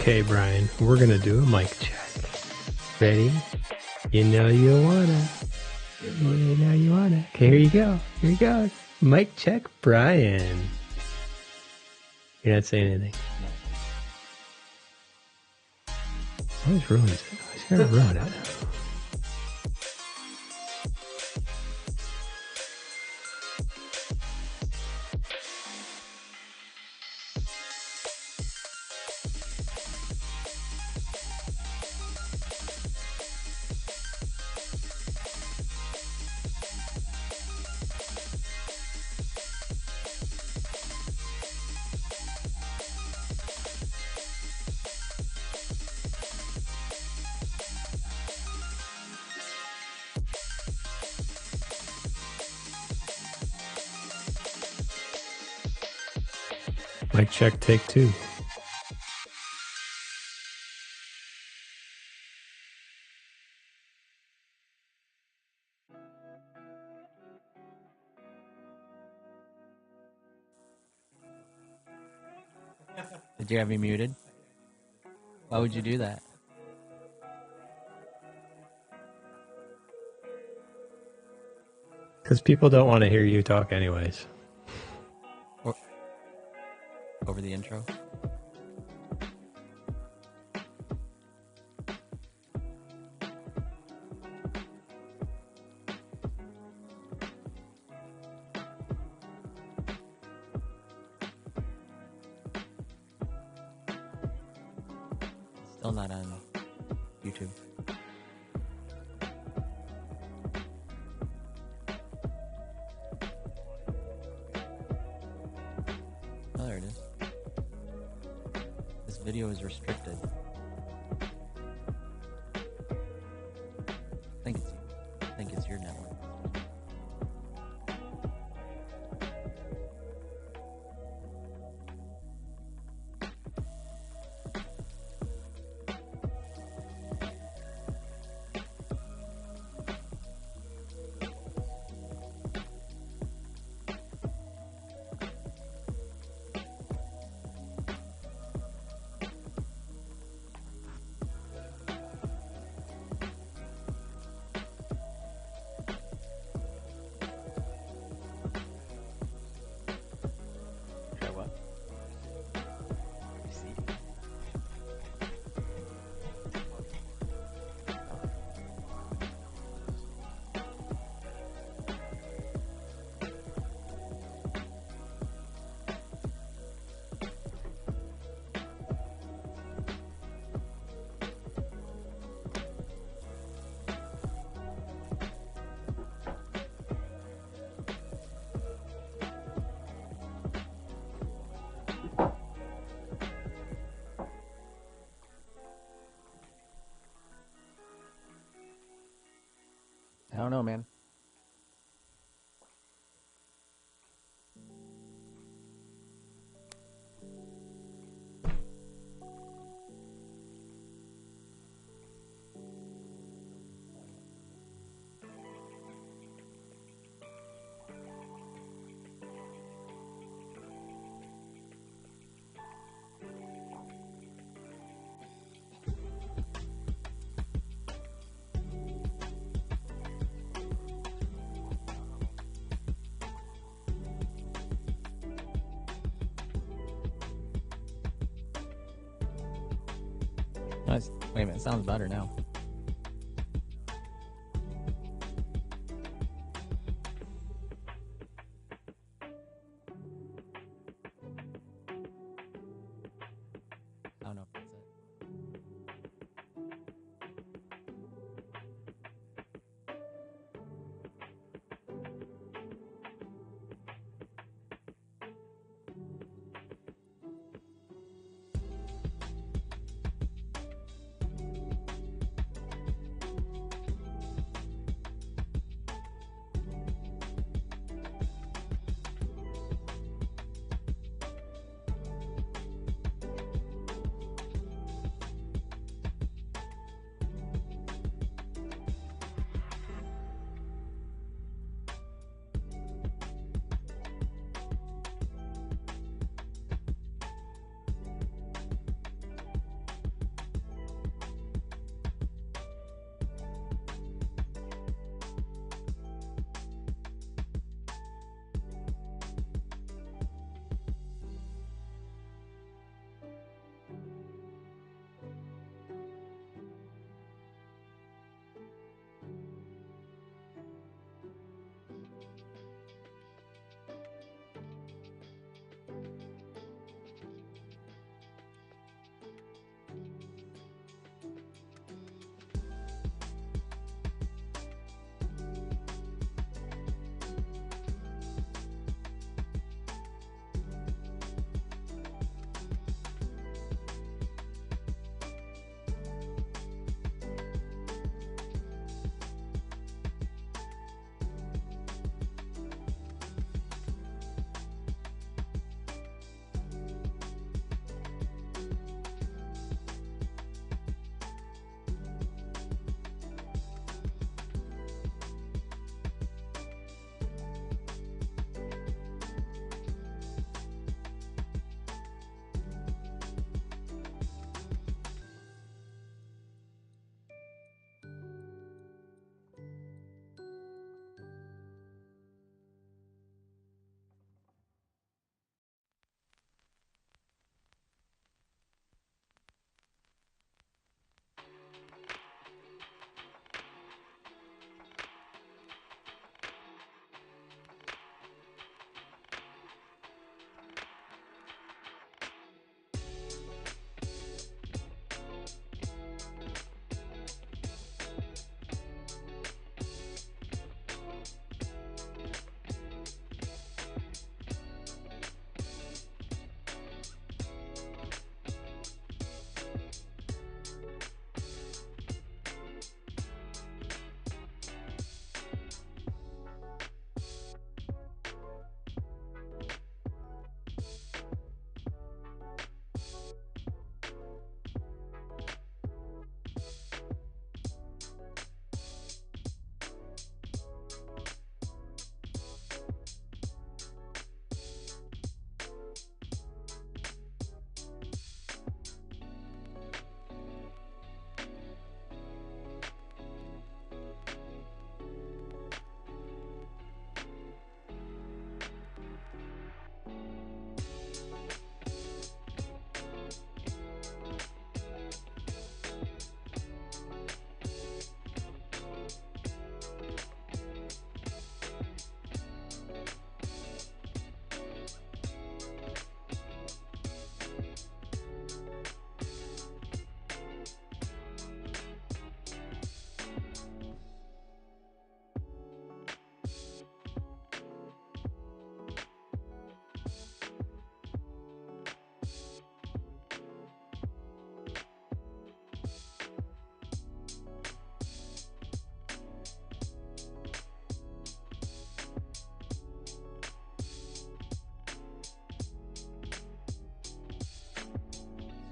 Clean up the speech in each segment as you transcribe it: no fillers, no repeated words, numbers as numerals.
Okay, Brian, we're gonna do a mic check. Ready? You know you wanna. You know you wanna. Okay, here you go. Here you go. Mic check, Brian. You're not saying anything. Always ruins it. Always gotta ruin it. Mic check, take two. Did you have me muted? Why would you do that? Because people don't want to hear you talk anyways. Over the intro? Still not on YouTube. Oh, there it is. This video is restricted. I think it's your network. I don't know, man. Wait a minute, it sounds better now. I don't know if that's it.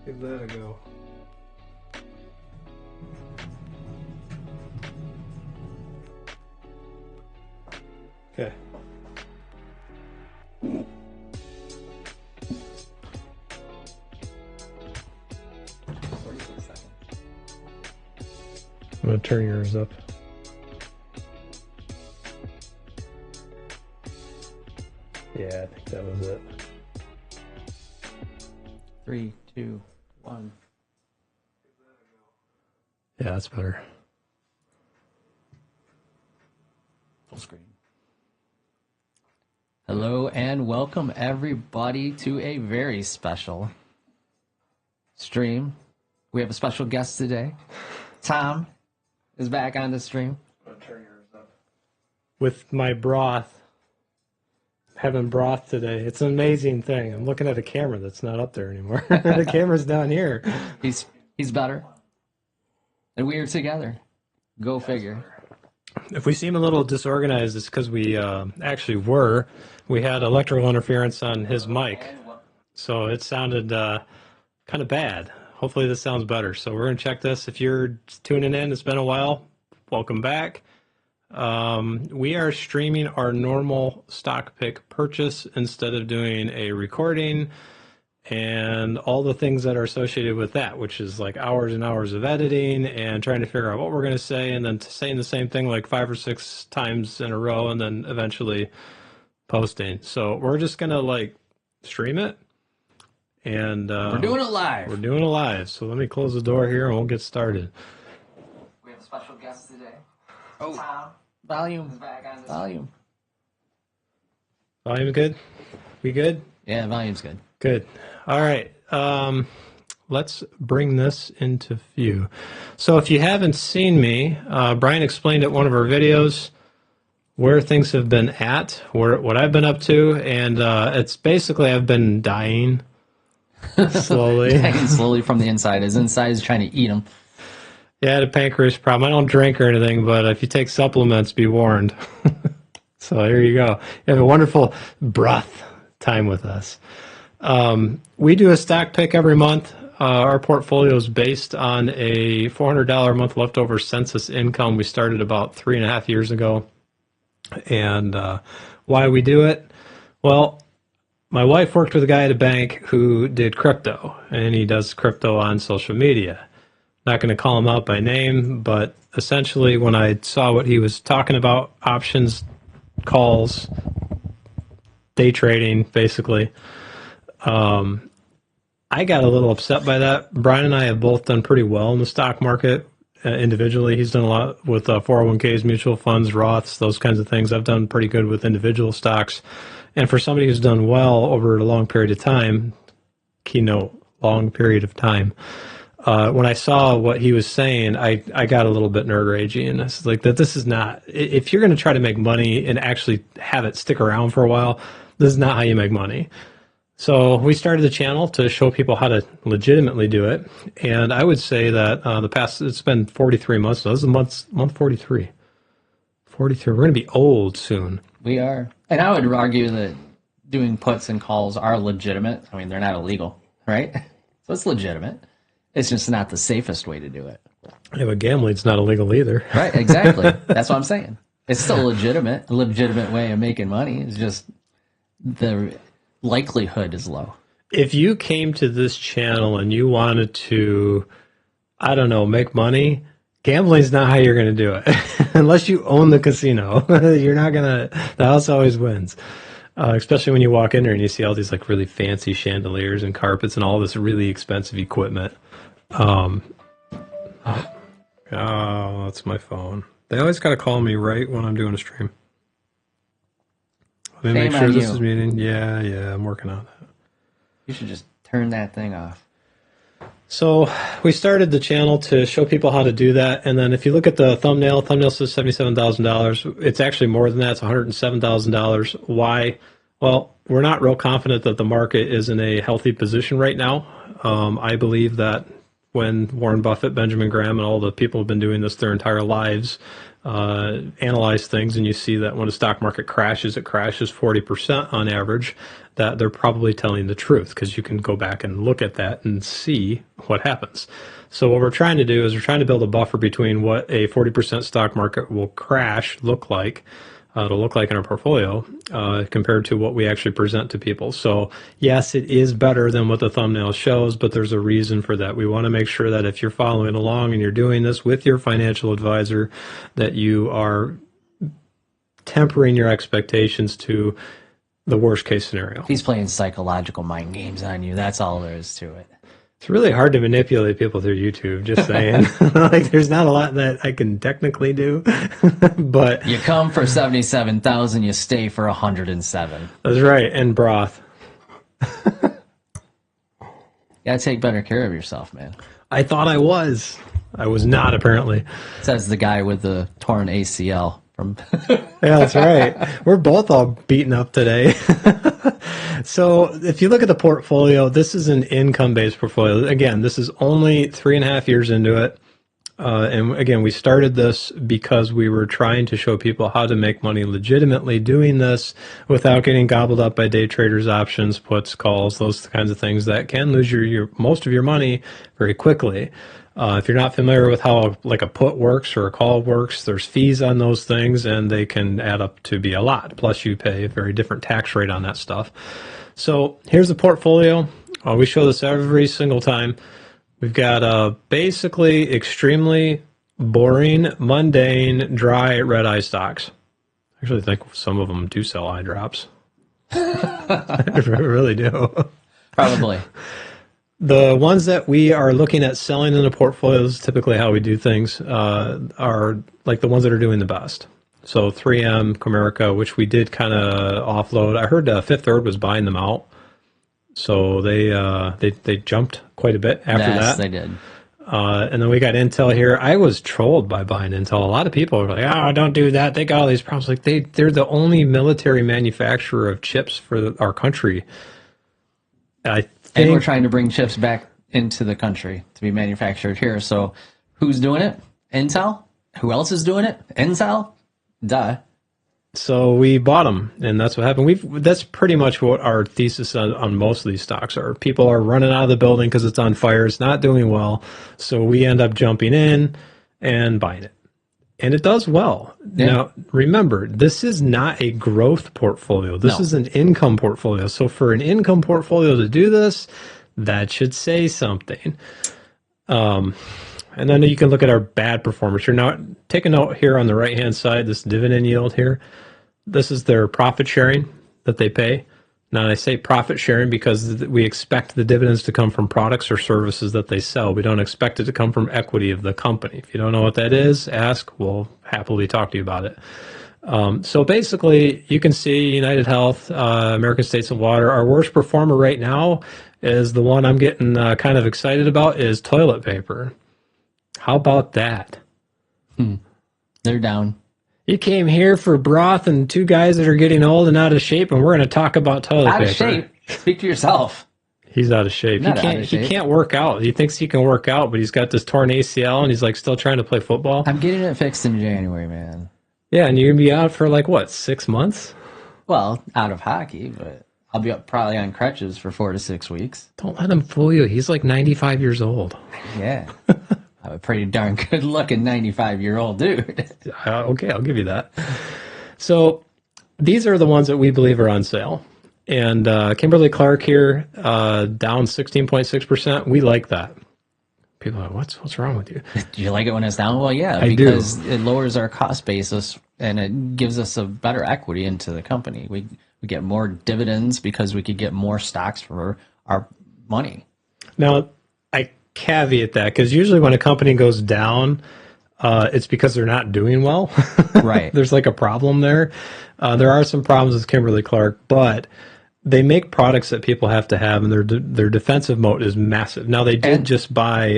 Give that a go. Okay. I'm going to turn yours up. Yeah, I think that was it. 3, 2, 1. Yeah, that's better. Full screen. Hello and welcome everybody to a very special stream. We have a special guest today. Tom is back on the stream. I'm gonna turn yours up. With my broth. Having broth today. It's an amazing thing. I'm looking at a camera that's not up there anymore. The camera's down here. He's better. And we are together. Go figure. If we seem a little disorganized, it's because we actually were. We had electrical interference on his mic, so it sounded kind of bad. Hopefully this sounds better. So we're going to check this. If you're tuning in, it's been a while. Welcome back. We are streaming our normal stock pick purchase instead of doing a recording and all the things that are associated with that, which is like hours and hours of editing and trying to figure out what we're going to say and then saying the same thing like 5 or 6 times in a row and then eventually posting. So we're just going to like stream it. And we're doing it live. We're doing it live. So let me close the door here and we'll get started. We have a special guest today. Oh, Tom. Volume. Volume. Volume good? We good? Yeah, volume's good. Good. All right. Let's bring this into view. So if you haven't seen me, Brian explained at one of our videos where things have been at, what I've been up to, and it's basically I've been dying slowly. Dying slowly from the inside. His inside is trying to eat him. Yeah, I had a pancreas problem. I don't drink or anything, but if you take supplements, be warned. So there you go. You have a wonderful broth time with us. We do a stock pick every month. Our portfolio is based on a $400 a month leftover census income we started about 3.5 years ago. And why we do it? Well, my wife worked with a guy at a bank who did crypto, and he does crypto on social media. Not going to call him out by name, but essentially when I saw what he was talking about, options, calls, day trading, basically, I got a little upset by that. Brian and I have both done pretty well in the stock market individually. He's done a lot with 401ks, mutual funds, Roths, those kinds of things. I've done pretty good with individual stocks. And for somebody who's done well over a long period of time, keynote, long period of time, when I saw what he was saying, I got a little bit nerd ragey, and I was like, that this is not, if you're going to try to make money and actually have it stick around for a while, this is not how you make money. So we started the channel to show people how to legitimately do it, and I would say that it's been 43 months. So this is month 43. 43. We're going to be old soon. We are. And I would argue that doing puts and calls are legitimate. I mean, they're not illegal, right? So it's legitimate. It's just not the safest way to do it. Yeah, but gambling's not illegal either. Right, exactly. That's what I'm saying. It's still legitimate. A legitimate way of making money. It's just the likelihood is low. If you came to this channel and you wanted to, I don't know, make money, gambling's not how you're going to do it. Unless you own the casino. You're not going to, the house always wins. Especially when you walk in there and you see all these like really fancy chandeliers and carpets and all this really expensive equipment. Oh, that's my phone. They always got to call me right when I'm doing a stream. Let me make sure this is meeting. Yeah, I'm working on it. You should just turn that thing off. So we started the channel to show people how to do that. And then if you look at the thumbnail says $77,000. It's actually more than that. It's $107,000. Why? Well, we're not real confident that the market is in a healthy position right now. I believe that when Warren Buffett, Benjamin Graham, and all the people have been doing this their entire lives, analyze things, and you see that when a stock market crashes, it crashes 40% on average, that they're probably telling the truth, because you can go back and look at that and see what happens. So what we're trying to do is we're trying to build a buffer between what a 40% stock market will crash look like, it'll look like in our portfolio, compared to what we actually present to people. So yes, it is better than what the thumbnail shows, but there's a reason for that. We want to make sure that if you're following along and you're doing this with your financial advisor, that you are tempering your expectations to the worst case scenario. He's playing psychological mind games on you. That's all there is to it. It's really hard to manipulate people through YouTube, just saying. Like, there's not a lot that I can technically do, but you come for 77,000, you stay for 107. That's right, and broth. You gotta take better care of yourself, man. I thought I was. I was not, apparently. Says the guy with the torn ACL from. Yeah, that's right. We're both all beaten up today. So if you look at the portfolio, this is an income-based portfolio. Again, this is only 3.5 years into it. And again, we started this because we were trying to show people how to make money legitimately doing this without getting gobbled up by day traders, options, puts, calls, those kinds of things that can lose your most of your money very quickly. If you're not familiar with how like a put works or a call works, there's fees on those things, and they can add up to be a lot. Plus, you pay a very different tax rate on that stuff. So here's the portfolio. We show this every single time. We've got basically extremely boring, mundane, dry, red-eye stocks. I actually think some of them do sell eye drops. I really do. Probably. The ones that we are looking at selling in the portfolios, typically how we do things, are like the ones that are doing the best. So 3M, Comerica, which we did kind of offload. I heard Fifth Third was buying them out. So they jumped quite a bit after that. Yes, they did. And then we got Intel here. I was trolled by buying Intel. A lot of people were like, "Oh, don't do that. They got all these problems." Like they're the only military manufacturer of chips for our country. I think, and we're trying to bring chips back into the country to be manufactured here. So who's doing it? Intel. Who else is doing it? Intel. Duh. So we bought them, and that's what happened. That's pretty much what our thesis on most of these stocks are. People are running out of the building because it's on fire. It's not doing well. So we end up jumping in and buying it. And it does well. Yeah. Now, remember, this is not a growth portfolio. This is an income portfolio. So for an income portfolio to do this, that should say something. And then you can look at our bad performance. You're not take a note here on the right-hand side, this dividend yield here. This is their profit sharing that they pay. Now, I say profit sharing because we expect the dividends to come from products or services that they sell. We don't expect it to come from equity of the company. If you don't know what that is, ask. We'll happily talk to you about it. So basically, you can see United Health, American States and Water. Our worst performer right now is the one I'm getting kind of excited about is toilet paper. How about that? They're down. You came here for broth and two guys that are getting old and out of shape, and we're going to talk about toilet paper. Out of shape? Speak for yourself. He's out of shape. He can't work out. He thinks he can work out, but he's got this torn ACL, and he's like still trying to play football. I'm getting it fixed in January, man. Yeah, and you're going to be out for like, what, 6 months? Well, out of hockey, but I'll be up probably on crutches for 4 to 6 weeks. Don't let him fool you. He's like 95 years old. Yeah. I'm a pretty darn good-looking 95-year-old dude. Okay, I'll give you that. So these are the ones that we believe are on sale. And Kimberly-Clark here, down 16.6%. We like that. People are like, what's wrong with you? Do you like it when it's down? Well, yeah, because it lowers our cost basis and it gives us a better equity into the company. We get more dividends because we could get more stocks for our money. Now, I caveat that because usually when a company goes down, it's because they're not doing well. Right. There's like a problem there. There are some problems with Kimberly-Clark, but they make products that people have to have, and their defensive moat is massive. Now, they did just buy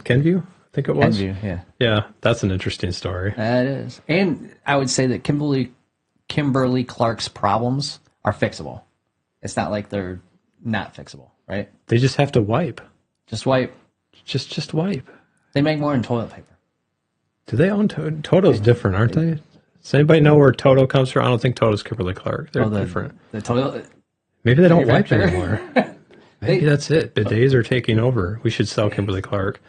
Kenvue, I think it was. Kenvue, yeah. Yeah, that's an interesting story. That is. And I would say that Kimberly-Clark's problems are fixable. It's not like they're not fixable, right? They just have to wipe. Just wipe. Just wipe. They make more than toilet paper. Do they own Toto's different, aren't they? Does anybody know where Toto comes from? I don't think Toto's Kimberly-Clark. They're different. The Toto. Maybe they don't wipe anymore. Maybe that's it. Bidets are taking over. We should sell Kimberly-Clark.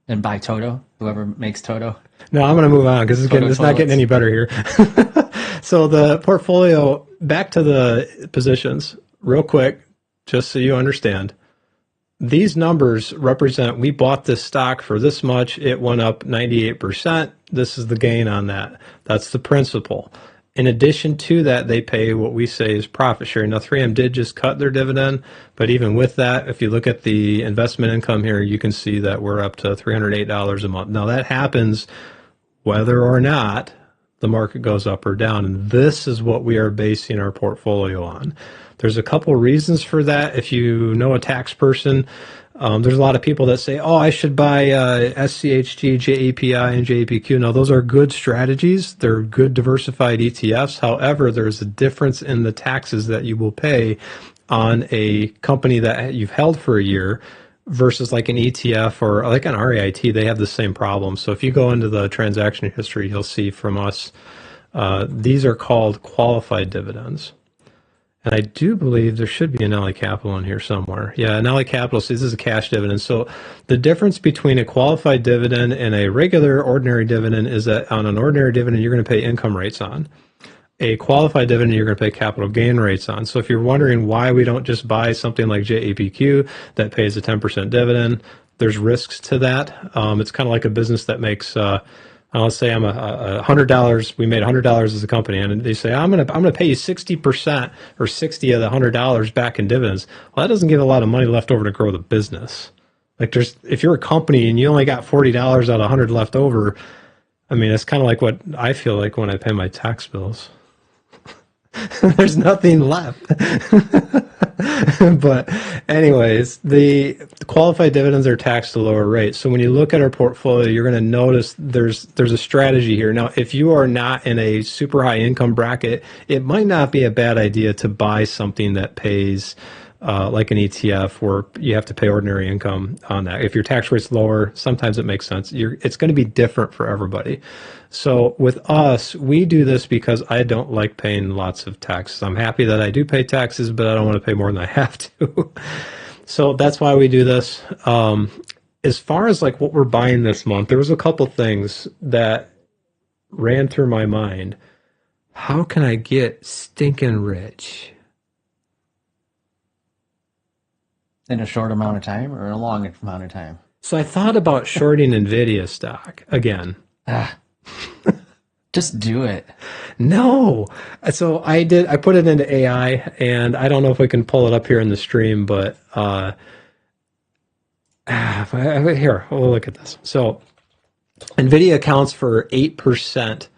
And buy Toto, whoever makes Toto. No, I'm going to move on because it's not getting any better here. So the portfolio, back to the positions, real quick, just so you understand. These numbers represent, we bought this stock for this much, it went up 98%. This is the gain on that. That's the principal. In addition to that, they pay what we say is profit sharing. Now, 3M did just cut their dividend, but even with that, if you look at the investment income here, you can see that we're up to $308 a month. Now, that happens whether or not the market goes up or down, and this is what we are basing our portfolio on. There's a couple reasons for that. If you know a tax person, there's a lot of people that say, oh, I should buy SCHG, JEPI, and JEPQ. Now, those are good strategies. They're good diversified ETFs. However, there's a difference in the taxes that you will pay on a company that you've held for a year versus like an ETF or like an REIT. They have the same problem. So if you go into the transaction history, you'll see from us, these are called qualified dividends. And I do believe there should be an LA Capital in here somewhere. Yeah, an LA Capital, so this is a cash dividend. So the difference between a qualified dividend and a regular ordinary dividend is that on an ordinary dividend, you're going to pay income rates on. A qualified dividend, you're going to pay capital gain rates on. So if you're wondering why we don't just buy something like JAPQ that pays a 10% dividend, there's risks to that. It's kind of like a business that makes... let's say I'm $100. We made $100 as a company, and they say I'm gonna pay you 60% or 60 of the $100 back in dividends. Well, that doesn't give a lot of money left over to grow the business. Like if you're a company and you only got $40 out of 100 left over, I mean, it's kind of like what I feel like when I pay my tax bills. There's nothing left. But anyways, the qualified dividends are taxed at a lower rate. So when you look at our portfolio, you're going to notice there's a strategy here. Now, if you are not in a super high income bracket, it might not be a bad idea to buy something that pays like an ETF where you have to pay ordinary income on that. If your tax rate's lower, sometimes it makes sense. It's going to be different for everybody. So with us, we do this because I don't like paying lots of taxes. I'm happy that I do pay taxes, but I don't want to pay more than I have to. So that's why we do this. As far as like what we're buying this month, there was a couple things that ran through my mind. How can I get stinking rich? In a short amount of time or a long amount of time? So I thought about shorting NVIDIA stock again. Just do it. No. So I put it into AI, and I don't know if we can pull it up here in the stream, but here, we'll look at this. So NVIDIA accounts for 8%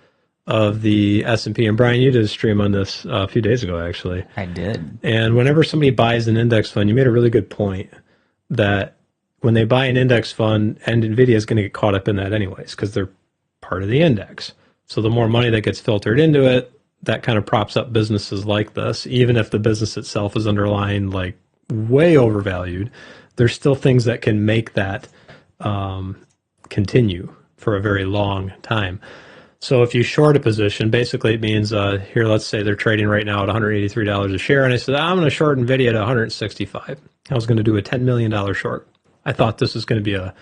of the S&P. And Brian, you did a stream on this a few days ago, actually. I did. And whenever somebody buys an index fund, you made a really good point that when they buy an index fund, and NVIDIA is going to get caught up in that anyways, because they're part of the index. So the more money that gets filtered into it, that kind of props up businesses like this. Even if the business itself is underlying like way overvalued, there's still things that can make that continue for a very long time. So if you short a position, basically it means here, let's say they're trading right now at $183 a share, and I said, I'm going to short NVIDIA at $165. I was going to do a $10 million short. I thought this was going to be a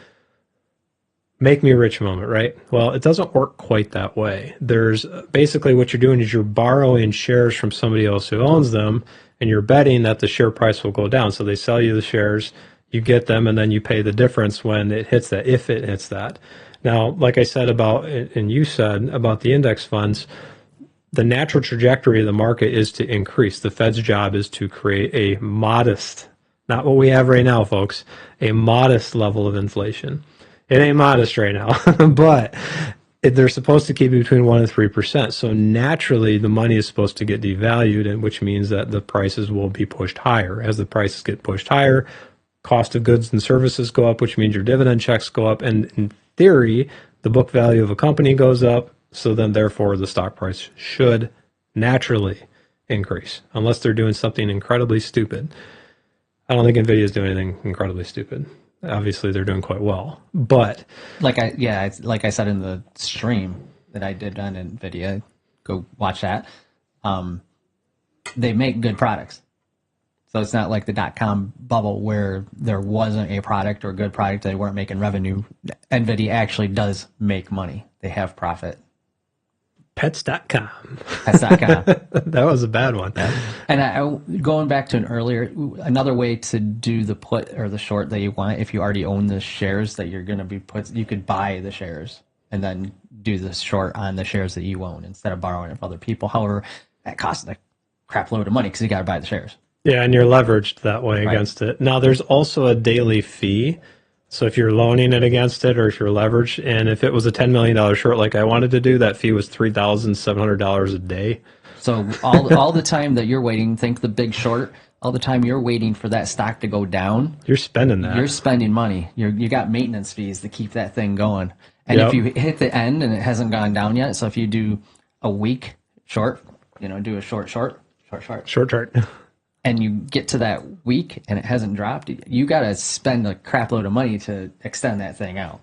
make me rich moment, right? Well, it doesn't work quite that way. There's basically what you're doing is you're borrowing shares from somebody else who owns them, and you're betting that the share price will go down. So they sell you the shares, you get them, and then you pay the difference when it hits that, if it hits that. Now, like I said about, and you said about the index funds, the natural trajectory of the market is to increase. The Fed's job is to create a modest, not what we have right now, folks, a modest level of inflation. It ain't modest right now, but they're supposed to keep it between 1% and 3%. So naturally, the money is supposed to get devalued, and which means that the prices will be pushed higher. As the prices get pushed higher, cost of goods and services go up, which means your dividend checks go up, and in theory, the book value of a company goes up, so then therefore the stock price should naturally increase, unless they're doing something incredibly stupid. I don't think NVIDIA is doing anything incredibly stupid. obviously they're doing quite well. But like I said in the stream that I did on NVIDIA, go watch that. They make good products. So it's not like the .com bubble where there wasn't a product or a good product, they weren't making revenue. NVIDIA actually does make money. They have profit. Pets.com. Pets.com. That was a bad one. Yeah. And going back to another way to do the put or the short that you want, if you already own the shares that you're going to be you could buy the shares and then do the short on the shares that you own instead of borrowing it from other people. However, that costs a crap load of money because you got to buy the shares. Yeah, and you're leveraged that way against it. Now, there's also a daily fee. So if you're loaning it against it or if you're leveraged, and if it was a $10 million short like I wanted to do, that fee was $3,700 a day. So all the time that you're waiting, think the big short, all the time you're waiting for that stock to go down. You're spending that. You're spending money. You got maintenance fees to keep that thing going. And if you hit the end and it hasn't gone down yet, so if you do a week short, do a short chart. And you get to that week and it hasn't dropped, you got to spend a crap load of money to extend that thing out.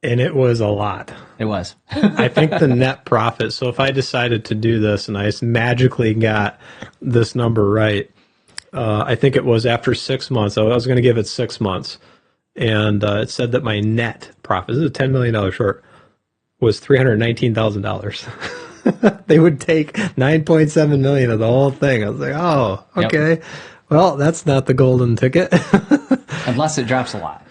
And it was a lot. It was. I think the net profit, so if I decided to do this and I magically got this number right, I think it was after 6 months, I was going to give it 6 months. And it said that my net profit, this is a $10 million short, was $319,000. They would take 9.7 million of the whole thing. I was like, oh, okay. Yep. Well, that's not the golden ticket. Unless it drops a lot,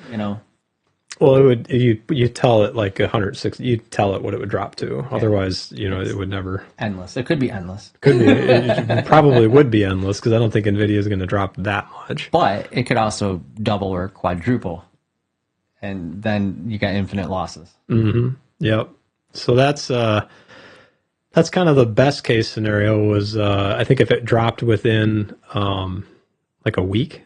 Well, it would. You tell it like 160. You tell it what it would drop to. Okay. Otherwise, it would never. Endless. It could be endless. Could be. It probably would be endless because I don't think NVIDIA is going to drop that much. But it could also double or quadruple, and then you got infinite losses. Mm-hmm. Yep. So that's kind of the best case scenario was, I think if it dropped within like a week.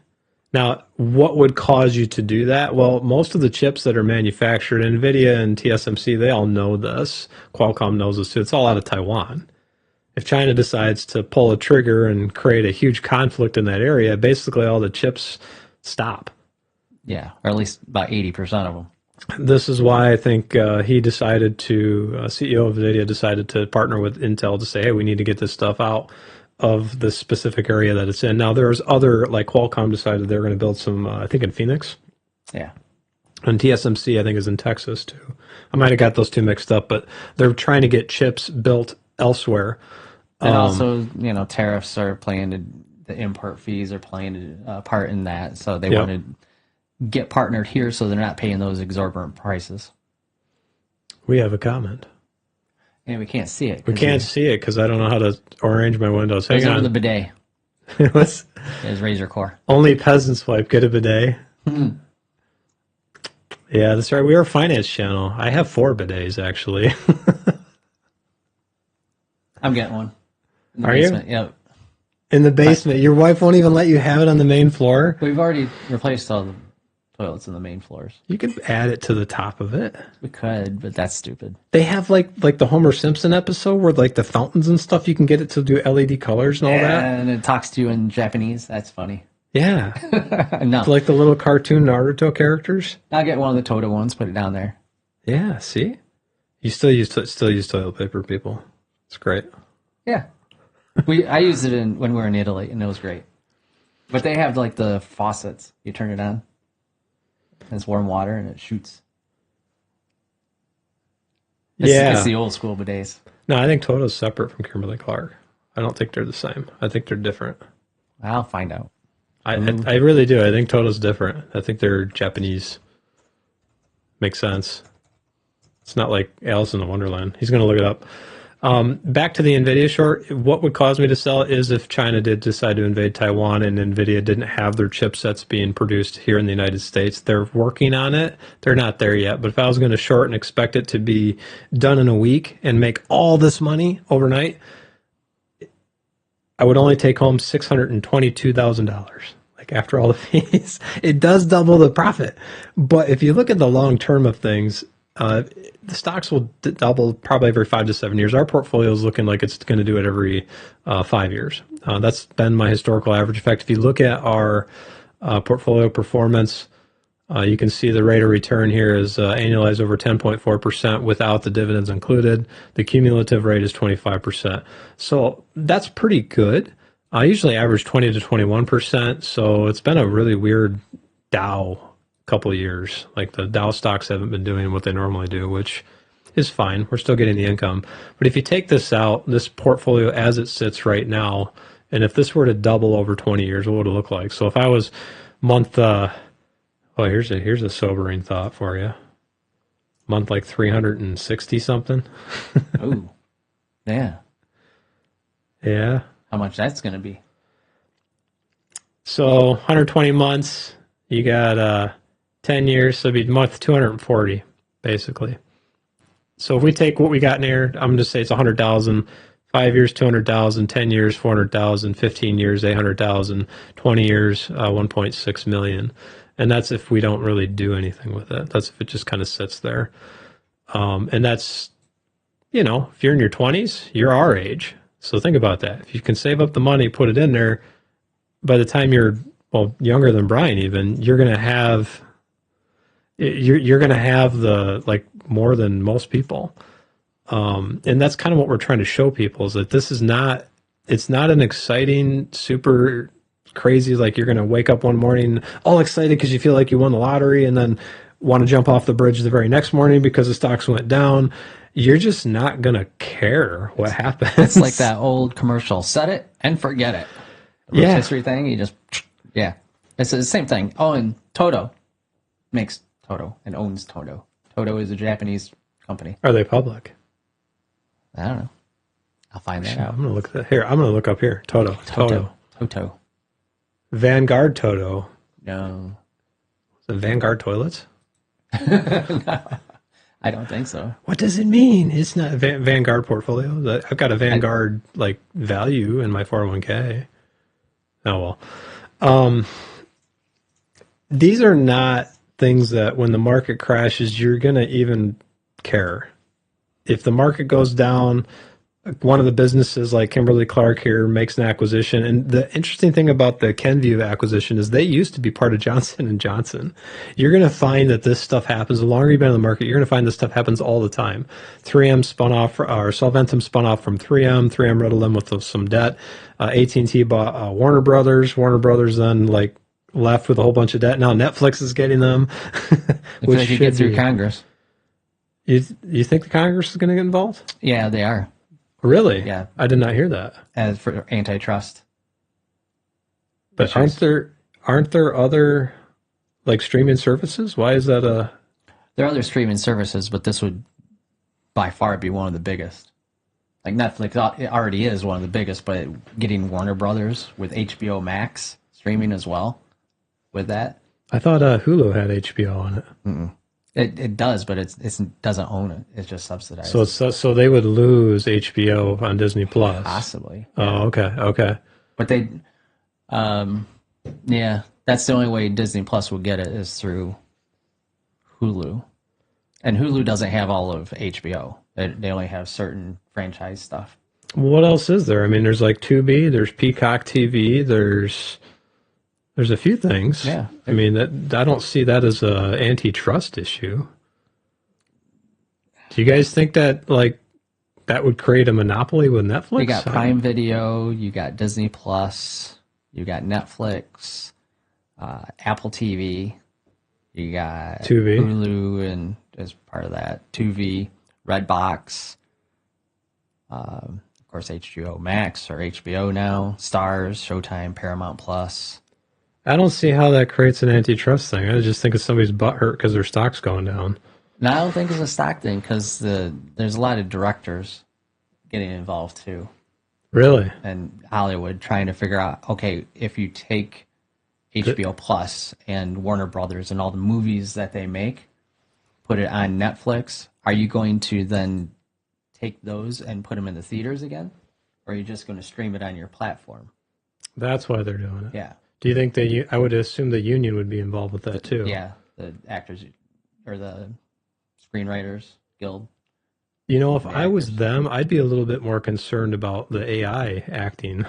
Now, what would cause you to do that? Well, most of the chips that are manufactured, NVIDIA and TSMC, they all know this. Qualcomm knows this too. It's all out of Taiwan. If China decides to pull a trigger and create a huge conflict in that area, basically all the chips stop. Yeah, or at least about 80% of them. This is why I think he decided CEO of NVIDIA decided to partner with Intel to say, hey, we need to get this stuff out of the specific area that it's in. Now, there's other, like Qualcomm decided they're going to build some, I think in Phoenix. Yeah. And TSMC, I think, is in Texas too. I might have got those two mixed up, but they're trying to get chips built elsewhere. And also, tariffs are playing, the import fees are playing a part in that. So they want to get partnered here so they're not paying those exorbitant prices. We have a comment. And we can't see it. We can't see it because I don't know how to arrange my windows. Hang on. The bidet. What's? His Razor Core. Only peasants wipe get a bidet. Mm-hmm. Yeah, that's right. We are a finance channel. I have 4 bidets, actually. I'm getting one. In the basement. You? Yep. In the basement? Your wife won't even let you have it on the main floor? We've already replaced all the toilets in the main floors. You could add it to the top of it. We could, but that's stupid. They have like the Homer Simpson episode where like the fountains and stuff, you can get it to do LED colors and all that. And it talks to you in Japanese. That's funny. Yeah. No. Like the little cartoon Naruto characters. I'll get one of the Toto ones, put it down there. Yeah, see? You still use toilet paper, people. It's great. Yeah. I used it when we were in Italy, and it was great. But they have like the faucets. You turn it on. And it's warm water and it shoots. It's the old school bidets. No, I think Toto's separate from Kimberly-Clark. I don't think they're the same. I think they're different. I'll find out. I really do. I think Toto's different. I think they're Japanese. Makes sense. It's not like Alice in the Wonderland. He's going to look it up. Back to the NVIDIA short, what would cause me to sell is if China did decide to invade Taiwan and NVIDIA didn't have their chipsets being produced here in the United States. They're working on it. They're not there yet. But if I was going to short and expect it to be done in a week and make all this money overnight, I would only take home $622,000. Like after all the fees, it does double the profit. But if you look at the long term of things, the stocks will double probably every 5 to 7 years. Our portfolio is looking like it's going to do it every 5 years. That's been my historical average. In fact, if you look at our portfolio performance. You can see the rate of return here is annualized over 10.4% without the dividends included. The cumulative rate is 25%. So that's pretty good. I usually average 20 to 21%. So it's been a really weird Dow couple of years. Like the Dow stocks haven't been doing what they normally do, which is fine. We're still getting the income. But if you take this out, this portfolio as it sits right now, and if this were to double over 20 years, what would it look like? So if I was month, here's a sobering thought for you. Month like 360 something. Oh, yeah. Yeah. How much that's going to be? So 120 months, you got 10 years, so it'd be month 240, basically. So if we take what we got in here, I'm going to say it's 100,000, 5 years, 200,000, 10 years, 400,000, 15 years, 800,000, 20 years, 1.6 million. And that's if we don't really do anything with it. That's if it just kind of sits there. And that's, if you're in your 20s, you're our age. So think about that. If you can save up the money, put it in there, by the time you're, younger than Brian even, you're going to have the, more than most people. And that's kind of what we're trying to show people, is that this is not, it's not an exciting, super crazy, like you're going to wake up one morning all excited because you feel like you won the lottery and then want to jump off the bridge the very next morning because the stocks went down. You're just not going to care what happens. It's like that old commercial, set it and forget it. The Yeah. history thing, you just, yeah. It's the same thing. Oh, and Toto makes Toto and owns Toto. Toto is a Japanese company. Are they public? I don't know. I'll find that out. I'm going to look up here. Toto. Toto. Vanguard Toto. No. The Vanguard toilets? No, I don't think so. What does it mean? It's not a Vanguard portfolio. I've got a Vanguard value in my 401k. Oh well. These are not things that when the market crashes, you're gonna even care. If the market goes down, one of the businesses like Kimberly-Clark here makes an acquisition. And the interesting thing about the Kenvue acquisition is they used to be part of Johnson & Johnson. You're going to find that this stuff happens. The longer you've been in the market, you're going to find this stuff happens all the time. 3M spun off, or Solventum spun off from 3M. 3M riddled them with some debt. AT&T bought Warner Brothers. Warner Brothers then left with a whole bunch of debt. Now Netflix is getting them. If they could get through Congress. You think the Congress is going to get involved? Yeah, they are. Really? Yeah. I did not hear that. As for antitrust. But aren't there other streaming services? Why is that There are other streaming services, but this would by far be one of the biggest. Like Netflix already is one of the biggest, but getting Warner Brothers with HBO Max streaming as well with that. I thought Hulu had HBO on it. Mm-mm. It does, but it doesn't own it. It's just subsidized. So they would lose HBO on Disney Plus. Possibly. Yeah. Oh, okay. But they, yeah, that's the only way Disney Plus will get it is through Hulu, and Hulu doesn't have all of HBO. They only have certain franchise stuff. What else is there? I mean, there's Tubi, there's Peacock TV, there's a few things. Yeah. I mean, I don't see that as a antitrust issue. Do you guys think that that would create a monopoly with Netflix? You got Prime Video, you got Disney Plus, you got Netflix, Apple TV, you got Tubi. Hulu, and as part of that, Tubi, Redbox, of course HBO Max or HBO now, Stars, Showtime, Paramount Plus. I don't see how that creates an antitrust thing. I just think it's somebody's butt hurt because their stock's going down. No, I don't think it's a stock thing because there's a lot of directors getting involved too. Really? And Hollywood trying to figure out, okay, if you take HBO Plus and Warner Brothers and all the movies that they make, put it on Netflix, are you going to then take those and put them in the theaters again? Or are you just going to stream it on your platform? That's why they're doing it. Yeah. Do you think I would assume the union would be involved with that too? Yeah, the actors or the screenwriters guild. If I was them, I'd be a little bit more concerned about the AI acting.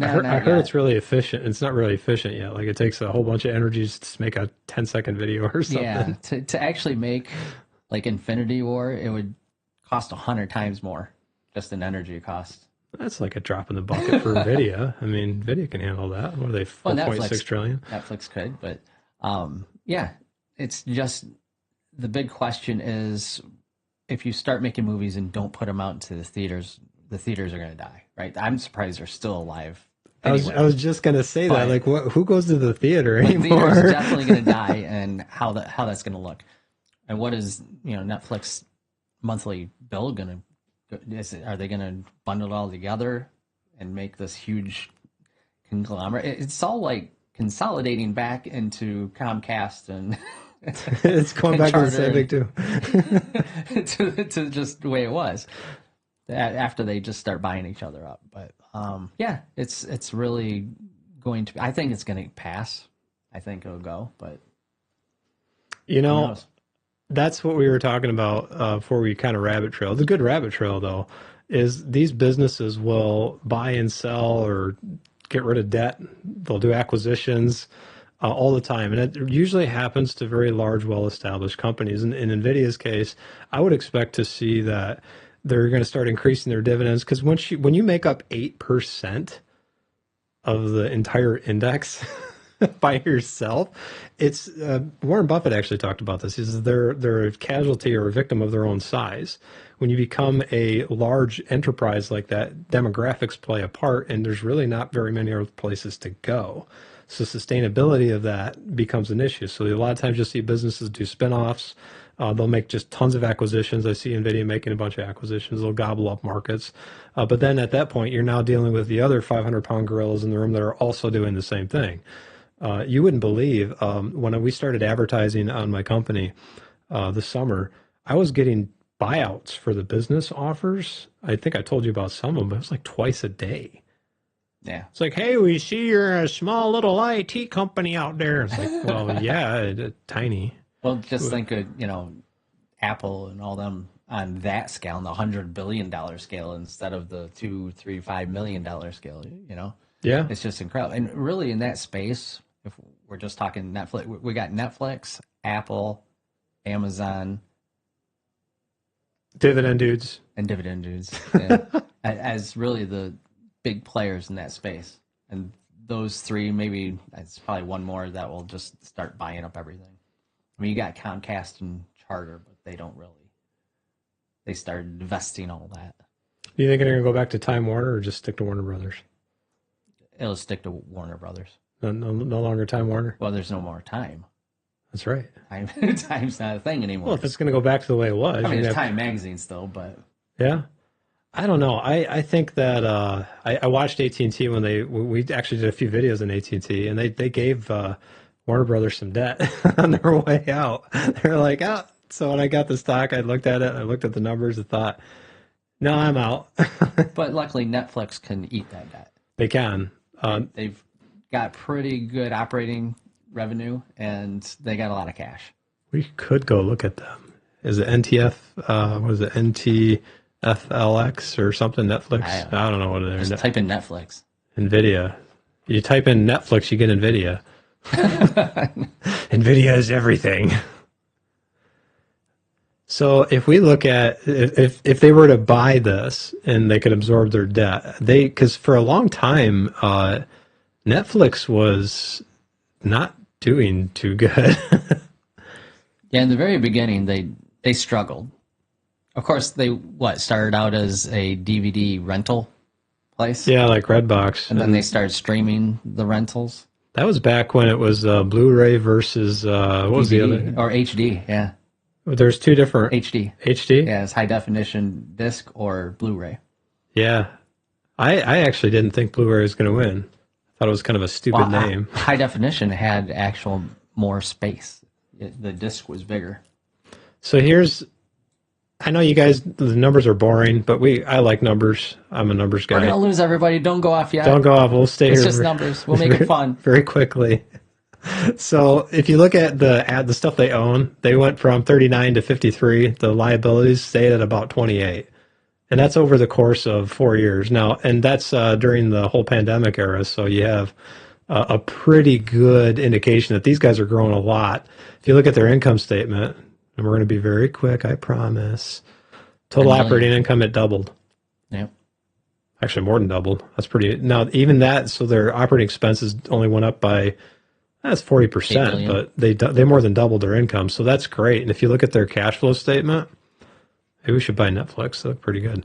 I heard it's really efficient. It's not really efficient yet. Like it takes a whole bunch of energy just to make a 10-second video or something. Yeah, to actually make like Infinity War, it would cost 100 times more just in energy cost. That's like a drop in the bucket for Nvidia. I mean, Nvidia can handle that. What are they, 4.6 trillion? Netflix could, but yeah, it's just the big question is if you start making movies and don't put them out into the theaters are going to die, right? I'm surprised they're still alive. Anyway. I was just going to say that. Like, who goes to the theater anymore? The theater's definitely going to die, and how that's going to look. And what is, Netflix monthly bill going to, are they going to bundle it all together and make this huge conglomerate? It's all like consolidating back into Comcast and it's going back to the same thing too. to just the way it was after they just start buying each other up. But yeah, it's really going to, I think it's going to pass. I think it'll go, but that's what we were talking about before we kind of rabbit trail. The good rabbit trail, though, is these businesses will buy and sell or get rid of debt. They'll do acquisitions all the time. And it usually happens to very large, well-established companies. In NVIDIA's case, I would expect to see that they're going to start increasing their dividends because when you make up 8% of the entire index by yourself, it's Warren Buffett actually talked about this. He says they're a casualty or a victim of their own size. When you become a large enterprise like that, demographics play a part, and there's really not very many other places to go. So sustainability of that becomes an issue. So a lot of times you'll see businesses do spinoffs. They'll make just tons of acquisitions. I see NVIDIA making a bunch of acquisitions. They'll gobble up markets. But then at that point, you're now dealing with the other 500-pound gorillas in the room that are also doing the same thing. You wouldn't believe when we started advertising on my company this summer, I was getting buyouts for the business offers. I think I told you about some of them, but it was like twice a day. Yeah. It's like, hey, we see you're a small little IT company out there. It's like, well, yeah, tiny. Well, just think of, Apple and all them on that scale, on the $100 billion scale instead of the $2, $3, $5 million scale, Yeah. It's just incredible. And really in that space, if we're just talking Netflix, we got Netflix, Apple, Amazon. Dividend dudes. And dividend dudes. Yeah, as really the big players in that space. And those three, maybe it's probably one more that will just start buying up everything. I mean, you got Comcast and Charter, but they don't really. They started investing all that. Do you think they're going to go back to Time Warner or just stick to Warner Brothers? It'll stick to Warner Brothers. No longer Time Warner? Well, there's no more time. That's right. Time's not a thing anymore. Well, if it's going to go back to the way it was. I mean, there's Time Magazine still, but... Yeah. I don't know. I think that I watched AT&T when we actually did a few videos on AT&T, and they gave Warner Brothers some debt on their way out. They're like, oh. So when I got the stock, I looked at it, I looked at the numbers, and thought, no, I'm out. But luckily, Netflix can eat that debt. They can. They've got pretty good operating revenue, and they got a lot of cash. We could go look at them. Is it NTF? What is it? NTFLX or something? Netflix? I don't know what it is. Just type in Netflix. NVIDIA. You type in Netflix, you get NVIDIA. NVIDIA is everything. So if we look at if they were to buy this and they could absorb their debt, because for a long time Netflix was not doing too good. Yeah, in the very beginning they struggled. Of course, they started out as a DVD rental place. Yeah, like Redbox, and then they started streaming the rentals. That was back when it was Blu-ray versus what was the other? Or HD, yeah. There's two different HD. HD? Yeah, it's high definition disc or Blu-ray. Yeah. I actually didn't think Blu-ray was going to win. I thought it was kind of a stupid name. High definition had actual more space. The disc was bigger. So I know you guys, the numbers are boring, but I like numbers. I'm a numbers guy. We're going to lose everybody. Don't go off yet. Don't go off. We'll stay here. It's just numbers. We'll make it fun. Very quickly. So if you look at the stuff they own, they went from 39 to 53. The liabilities stayed at about 28. And that's over the course of 4 years now, and that's during the whole pandemic era. So you have a pretty good indication that these guys are growing a lot. If you look at their income statement, and we're going to be very quick, I promise. Total operating income, it doubled. Yeah. Actually, more than doubled. That's pretty. Now, even that, so their operating expenses only went up by, that's 40%, but they more than doubled their income. So that's great. And if you look at their cash flow statement, maybe we should buy Netflix. They look pretty good.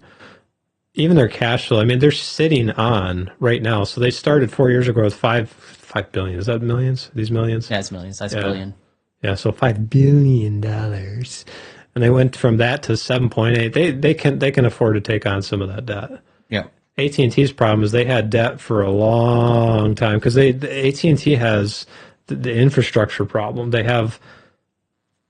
Even their cash flow, I mean, they're sitting on right now. So they started 4 years ago with $5 billion. Is that millions? These millions? Yeah, it's millions. That's billion. Yeah, so $5 billion. And they went from that to 7.8. They can afford to take on some of that debt. Yeah. AT&T's problem is they had debt for a long time because AT&T has the infrastructure problem. They have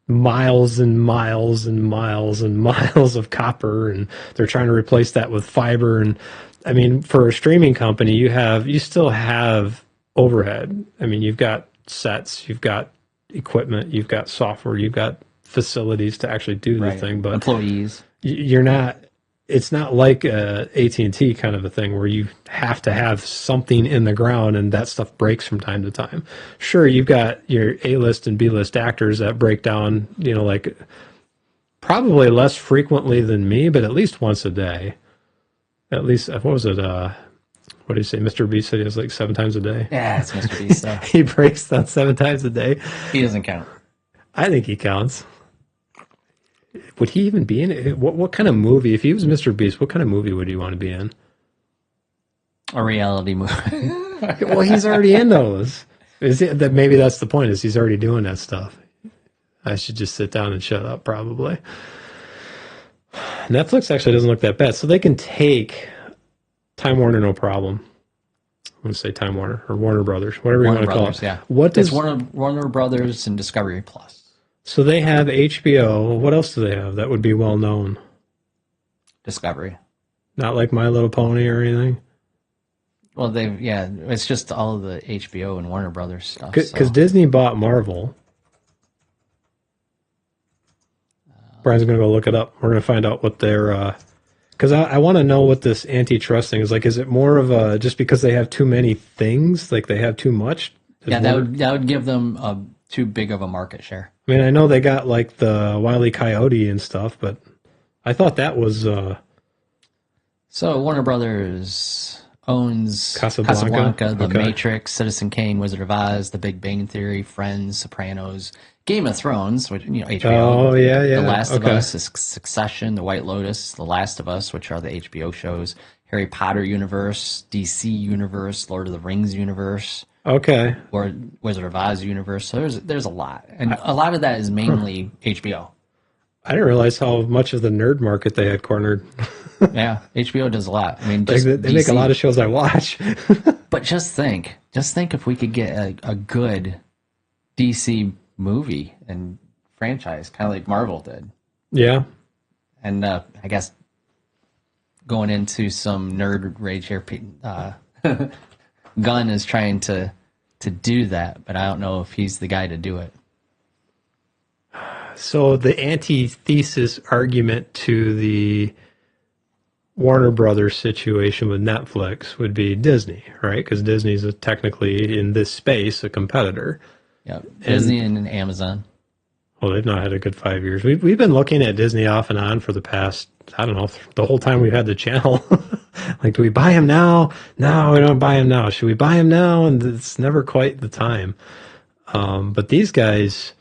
miles and miles and miles and miles of copper, and they're trying to replace that with fiber. And I mean, for a streaming company, you still have overhead. I mean, you've got sets, you've got equipment, you've got software, you've got facilities to actually do the thing, but employees. You're not. It's not like a AT&T kind of a thing where you have to have something in the ground and that stuff breaks from time to time. Sure, you've got your A-list and B-list actors that break down, like probably less frequently than me, but at least once a day. At least, what was it? What did he say? Mr. Beast said he was like 7 times a day. Yeah, it's Mr. Beast stuff. He breaks down 7 times a day. He doesn't count. I think he counts. Would he even be in it? What kind of movie? If he was Mr. Beast, what kind of movie would he want to be in? A reality movie. Well, he's already in those. Maybe that's the point, is he's already doing that stuff. I should just sit down and shut up, probably. Netflix actually doesn't look that bad. So they can take Time Warner, no problem. I'm going to say Time Warner or Warner Brothers, whatever you want to call it. Yeah. What does Warner Brothers and Discovery Plus? So they have HBO. What else do they have that would be well known? Discovery. Not like My Little Pony or anything? Well, it's just all of the HBO and Warner Brothers stuff. Because Disney bought Marvel. Brian's going to go look it up. We're going to find out what their... Because I want to know what this antitrust thing is like. Is it more of a... Just because they have too many things? Like they have too much? Yeah, that would give them too big of a market share. I mean, I know they got like the Wile E. Coyote and stuff, but I thought that was... So Warner Brothers owns Casablanca, The Matrix, Citizen Kane, Wizard of Oz, The Big Bang Theory, Friends, Sopranos, Game of Thrones, which HBO. Oh yeah. The Last of Us, Succession, The White Lotus, The Last of Us, which are the HBO shows, Harry Potter universe, DC universe, Lord of the Rings universe. Okay. Or Wizard of Oz universe. So there's a lot, and a lot of that is mainly HBO. I didn't realize how much of the nerd market they had cornered. Yeah, HBO does a lot. I mean, they make a lot of shows I watch. But just think if we could get a good DC movie and franchise, kind of like Marvel did. Yeah. And I guess going into some nerd rage here, Gunn is trying to do that, but I don't know if he's the guy to do it. So the antithesis argument to the Warner Brothers situation with Netflix would be Disney, right? Because Disney's technically, in this space, a competitor. Yeah, Disney and Amazon. Well, they've not had a good 5 years. We've been looking at Disney off and on for the past, I don't know, the whole time we've had the channel. Like, do we buy him now? No, we don't buy him now. Should we buy him now? And it's never quite the time. But these guys,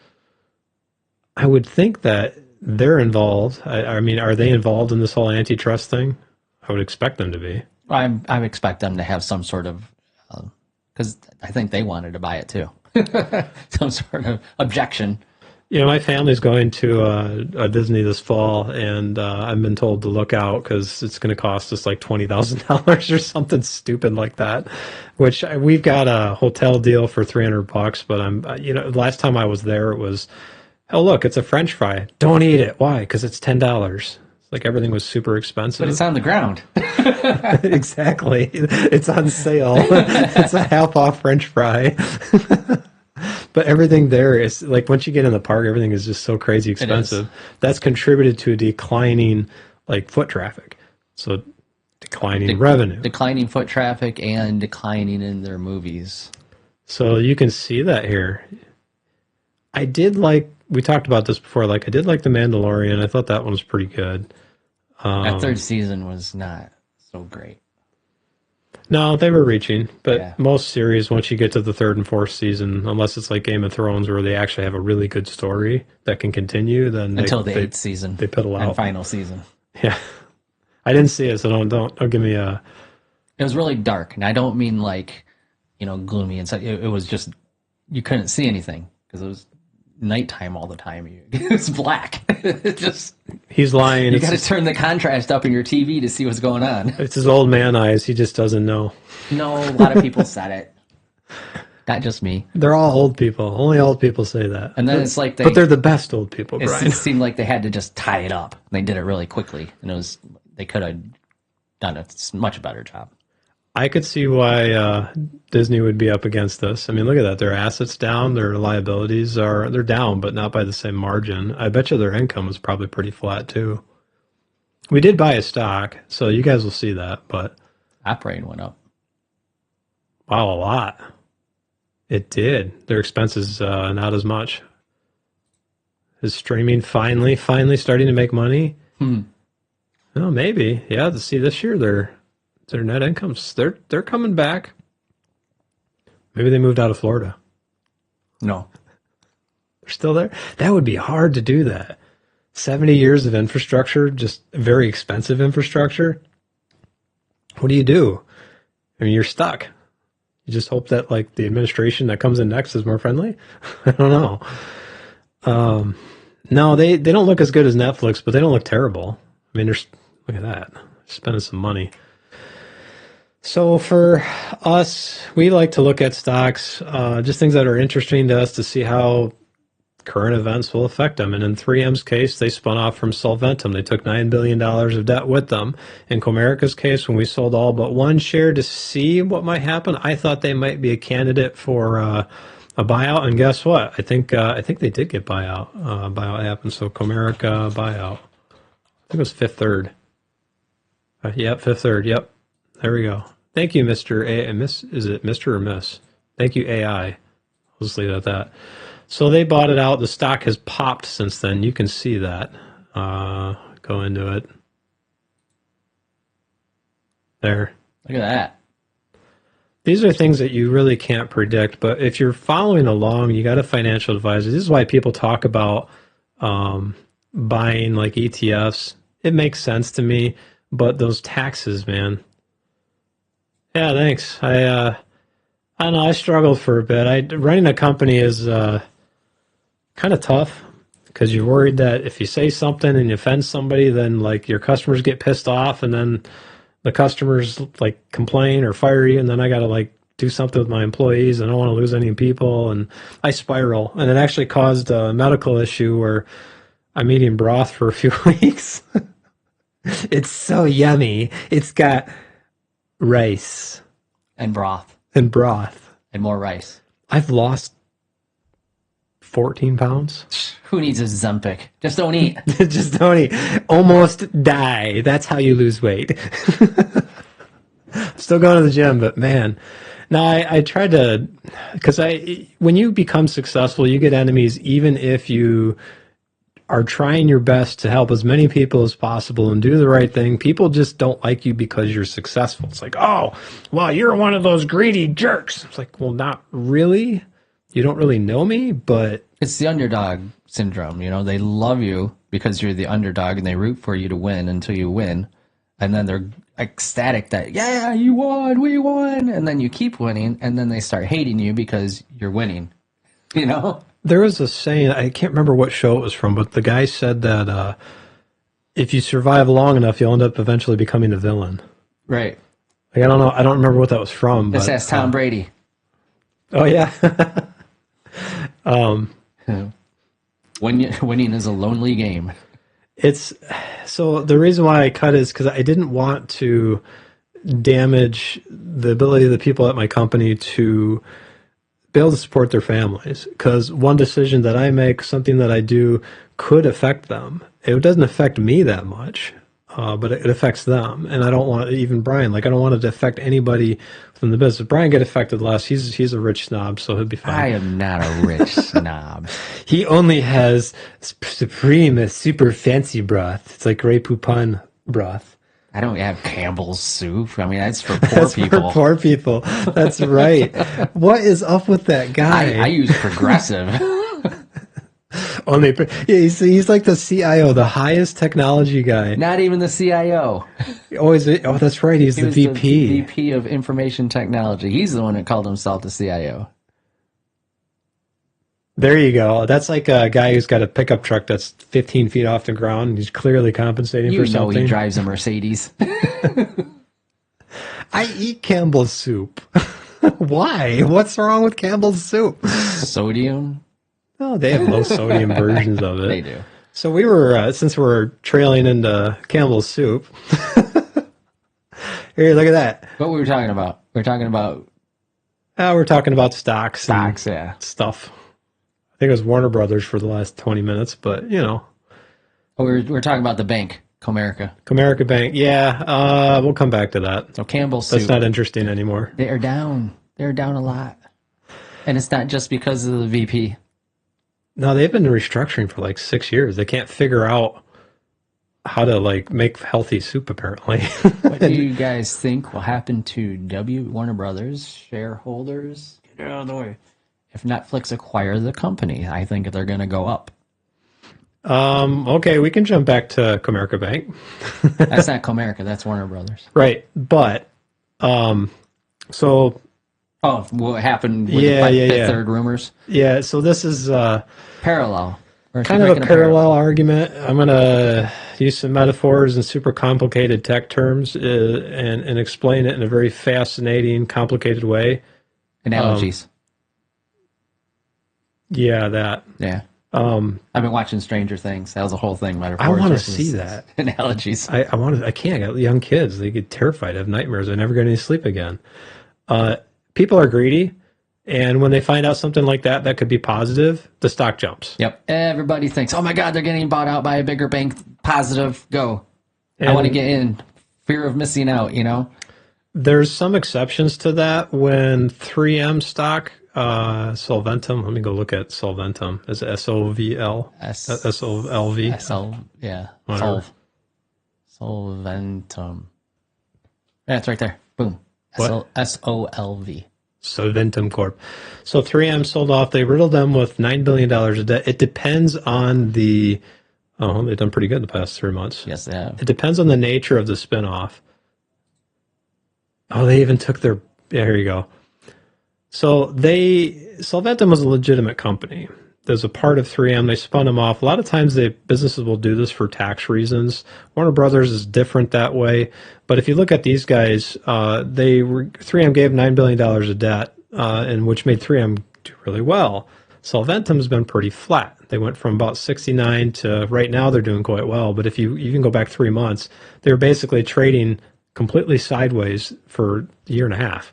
I would think that they're involved. I mean, are they involved in this whole antitrust thing? I would expect them to be. I expect them to have some sort of, because I think they wanted to buy it too. Some sort of objection. You know, my family's going to a Disney this fall, and I've been told to look out because it's going to cost us like $20,000 or something stupid like that. Which we've got a hotel deal for $300, but last time I was there, it was, oh look, it's a French fry. Don't eat it. Why? Because it's $10. Like everything was super expensive. But it's on the ground. Exactly. It's on sale. It's a half off French fry. But everything there is like, once you get in the park, everything is just so crazy expensive. That's contributed to a declining like foot traffic. So declining revenue. Declining foot traffic and declining in their movies. So you can see that here. I did like, we talked about this before, like I did like The Mandalorian. I thought that one was pretty good. That third season was not so great. No, they were reaching, but most series, once you get to the third and fourth season, unless it's like Game of Thrones where they actually have a really good story that can continue, then until the eighth season, they piddle out. And final season. Yeah, I didn't see it, so don't give me a. It was really dark, and I don't mean like, gloomy and stuff. It was just you couldn't see anything because it was nighttime all the time. It was black. He's lying. You got to turn the contrast up in your TV to see what's going on. It's his old man eyes. He just doesn't know. No, a lot of people said it. Not just me. They're all old people. Only old people say that. And then it's like but they're the best old people, Brian. It seemed like they had to just tie it up. They did it really quickly, and they could have done a much better job. I could see why Disney would be up against this. I mean, look at that. Their assets down, their liabilities they're down, but not by the same margin. I bet you their income was probably pretty flat too. We did buy a stock, so you guys will see that, but operating went up. Wow, a lot. It did. Their expenses not as much. Is streaming finally starting to make money? Oh, maybe. Yeah, to see this year their net incomes, they're coming back. Maybe they moved out of Florida. No. They're still there? That would be hard to do that. 70 years of infrastructure, just very expensive infrastructure. What do you do? I mean, you're stuck. You just hope that like the administration that comes in next is more friendly. I don't know. No, they don't look as good as Netflix, but they don't look terrible. I mean, look at that. Spending some money. So for us, we like to look at stocks, just things that are interesting to us to see how current events will affect them. And in 3M's case, they spun off from Solventum. They took $9 billion of debt with them. In Comerica's case, when we sold all but one share to see what might happen, I thought they might be a candidate for a buyout. And guess what? I think they did get buyout. Buyout happened. So Comerica buyout. I think it was Fifth Third. Yep, Fifth Third. Yep. There we go. Thank you, Mr. A. Miss, is it Mr. or Miss? Thank you, AI. I'll just leave it at that. So they bought it out. The stock has popped since then. You can see that. Go into it. There. Look at that. These are things that you really can't predict, but if you're following along, you got a financial advisor. This is why people talk about buying like ETFs. It makes sense to me, but those taxes, man. Yeah, thanks. I don't know. I struggled for a bit. Running a company is kind of tough because you're worried that if you say something and you offend somebody, then like your customers get pissed off, and then the customers like complain or fire you, and then I got to like do something with my employees. I don't want to lose any people, and I spiral. And it actually caused a medical issue where I'm eating broth for a few weeks. It's so yummy. It's got rice and broth and more rice. I've lost 14 pounds. Who needs a Ozempic? Just don't eat. Just don't eat. Almost die. That's how you lose weight. Still going to the gym, but man. Now I tried to, because when you become successful, you get enemies even if you are trying your best to help as many people as possible and do the right thing. People just don't like you because you're successful. It's like, oh, well, you're one of those greedy jerks. It's like, well, not really. You don't really know me, but it's the underdog syndrome. They love you because you're the underdog and they root for you to win until you win. And then they're ecstatic that, yeah, you won, we won. And then you keep winning, and then they start hating you because you're winning, There was a saying, I can't remember what show it was from, but the guy said that if you survive long enough, you'll end up eventually becoming a villain. Right. Like, I don't know. I don't remember what that was from. This has Tom Brady. Oh, yeah. Winning is a lonely game. So the reason why I cut is because I didn't want to damage the ability of the people at my company to be able to support their families, because one decision that I make, something that I do, could affect them. It doesn't affect me that much. but it affects them, and I don't want even Brian. Like I don't want it to affect anybody within the business. If Brian get affected less. He's a rich snob, so he'll be fine. I am not a rich snob. He only has supreme, super fancy broth. It's like Grey Poupon broth. I don't have Campbell's soup. I mean, that's for poor people. For poor people. That's right. What is up with that guy? I use Progressive. Only, he's like the CIO, the highest technology guy. Not even the CIO. Oh, that's right. He's the VP. The VP of Information Technology. He's the one that called himself the CIO. There you go. That's like a guy who's got a pickup truck that's 15 feet off the ground. And he's clearly compensating for something. He drives a Mercedes. I eat Campbell's soup. Why? What's wrong with Campbell's soup? Sodium? Oh, they have low sodium versions of it. They do. So we were, since we're trailing into Campbell's soup. Here, look at that. What were we talking about? We're talking about stocks. Stocks, yeah. Stuff. I think it was Warner Brothers for the last 20 minutes, but you know. Oh, we're talking about the bank, Comerica. Comerica Bank, yeah. We'll come back to that. So Campbell's soup. That's not interesting anymore. They are down. They're down a lot. And it's not just because of the VP. No, they've been restructuring for like 6 years. They can't figure out how to like make healthy soup, apparently. What do you guys think will happen to Warner Brothers shareholders? Get out of the way. If Netflix acquires the company, I think they're going to go up. Okay, we can jump back to Comerica Bank. That's not Comerica, that's Warner Brothers. Right, but so. Oh, what happened with the Fifth Third rumors? Yeah, so this is parallel. Kind of a parallel argument. I'm going to use some metaphors and super complicated tech terms and explain it in a very fascinating, complicated way. Analogies. Yeah, that. Yeah. I've been watching Stranger Things. That was the whole thing. I want to see that. Analogies. I can't. I got young kids. They get terrified. I have nightmares. I never get any sleep again. People are greedy, and when they find out something like that could be positive, the stock jumps. Yep. Everybody thinks, oh my God, they're getting bought out by a bigger bank. Positive, go. And I want to get in. Fear of missing out, you know? There's some exceptions to that when 3M stock, Solventum, let me go look at Solventum. Is it S-O-V-L? S-O-L-V? Yeah. Solventum. Yeah, it's right there. Boom. What? S-O-L-V. Solventum Corp. So 3M sold off. They riddled them with $9 billion of debt. It depends on the... Oh, they've done pretty good the past 3 months. Yes, they have. It depends on the nature of the spinoff. Oh, they even took their... Yeah, here you go. So Solventum was a legitimate company. There's a part of 3M. They spun them off. A lot of times businesses will do this for tax reasons. Warner Brothers is different that way. But if you look at these guys, 3M gave $9 billion of debt, and which made 3M do really well. Solventum has been pretty flat. They went from about 69 to right now they're doing quite well. But if you can go back 3 months, they were basically trading completely sideways for a year and a half.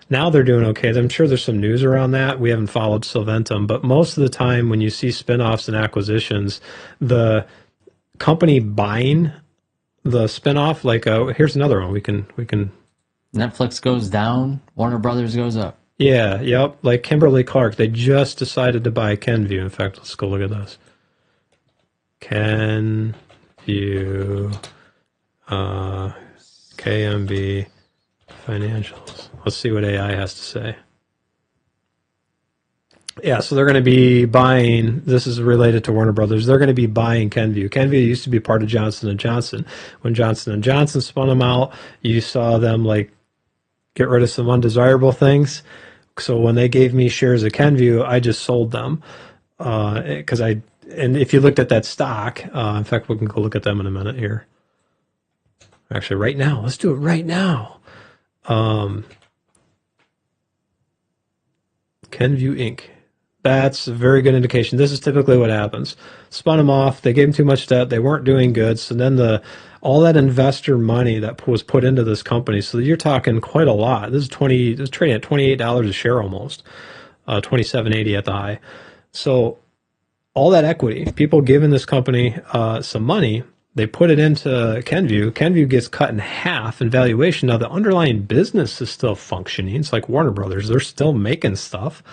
Now they're doing okay. I'm sure there's some news around that. We haven't followed Solventum, but most of the time when you see spinoffs and acquisitions, the company buying the spinoff, like here's another one. We can. Netflix goes down, Warner Brothers goes up. Yeah, yep. Like Kimberly-Clark, they just decided to buy Kenvue. In fact, let's go look at this. Kenvue, KMB Financials. Let's see what AI has to say. Yeah, so they're going to be buying, this is related to Warner Brothers, they're going to be buying Kenvue. Kenvue used to be part of Johnson & Johnson. When Johnson & Johnson spun them out, you saw them like get rid of some undesirable things. So when they gave me shares of Kenvue, I just sold them. And if you looked at that stock, in fact, we can go look at them in a minute here. Actually, right now, let's do it right now. Kenvue Inc. That's a very good indication. This is typically what happens. Spun them off. They gave them too much debt. They weren't doing good. So then all that investor money that was put into this company. So you're talking quite a lot. This is trading at $28 a share almost, $27.80 at the high. So all that equity, people giving this company some money, They put it into Kenvue. Kenvue gets cut in half in valuation. Now, the underlying business is still functioning. It's like Warner Brothers. They're still making stuff.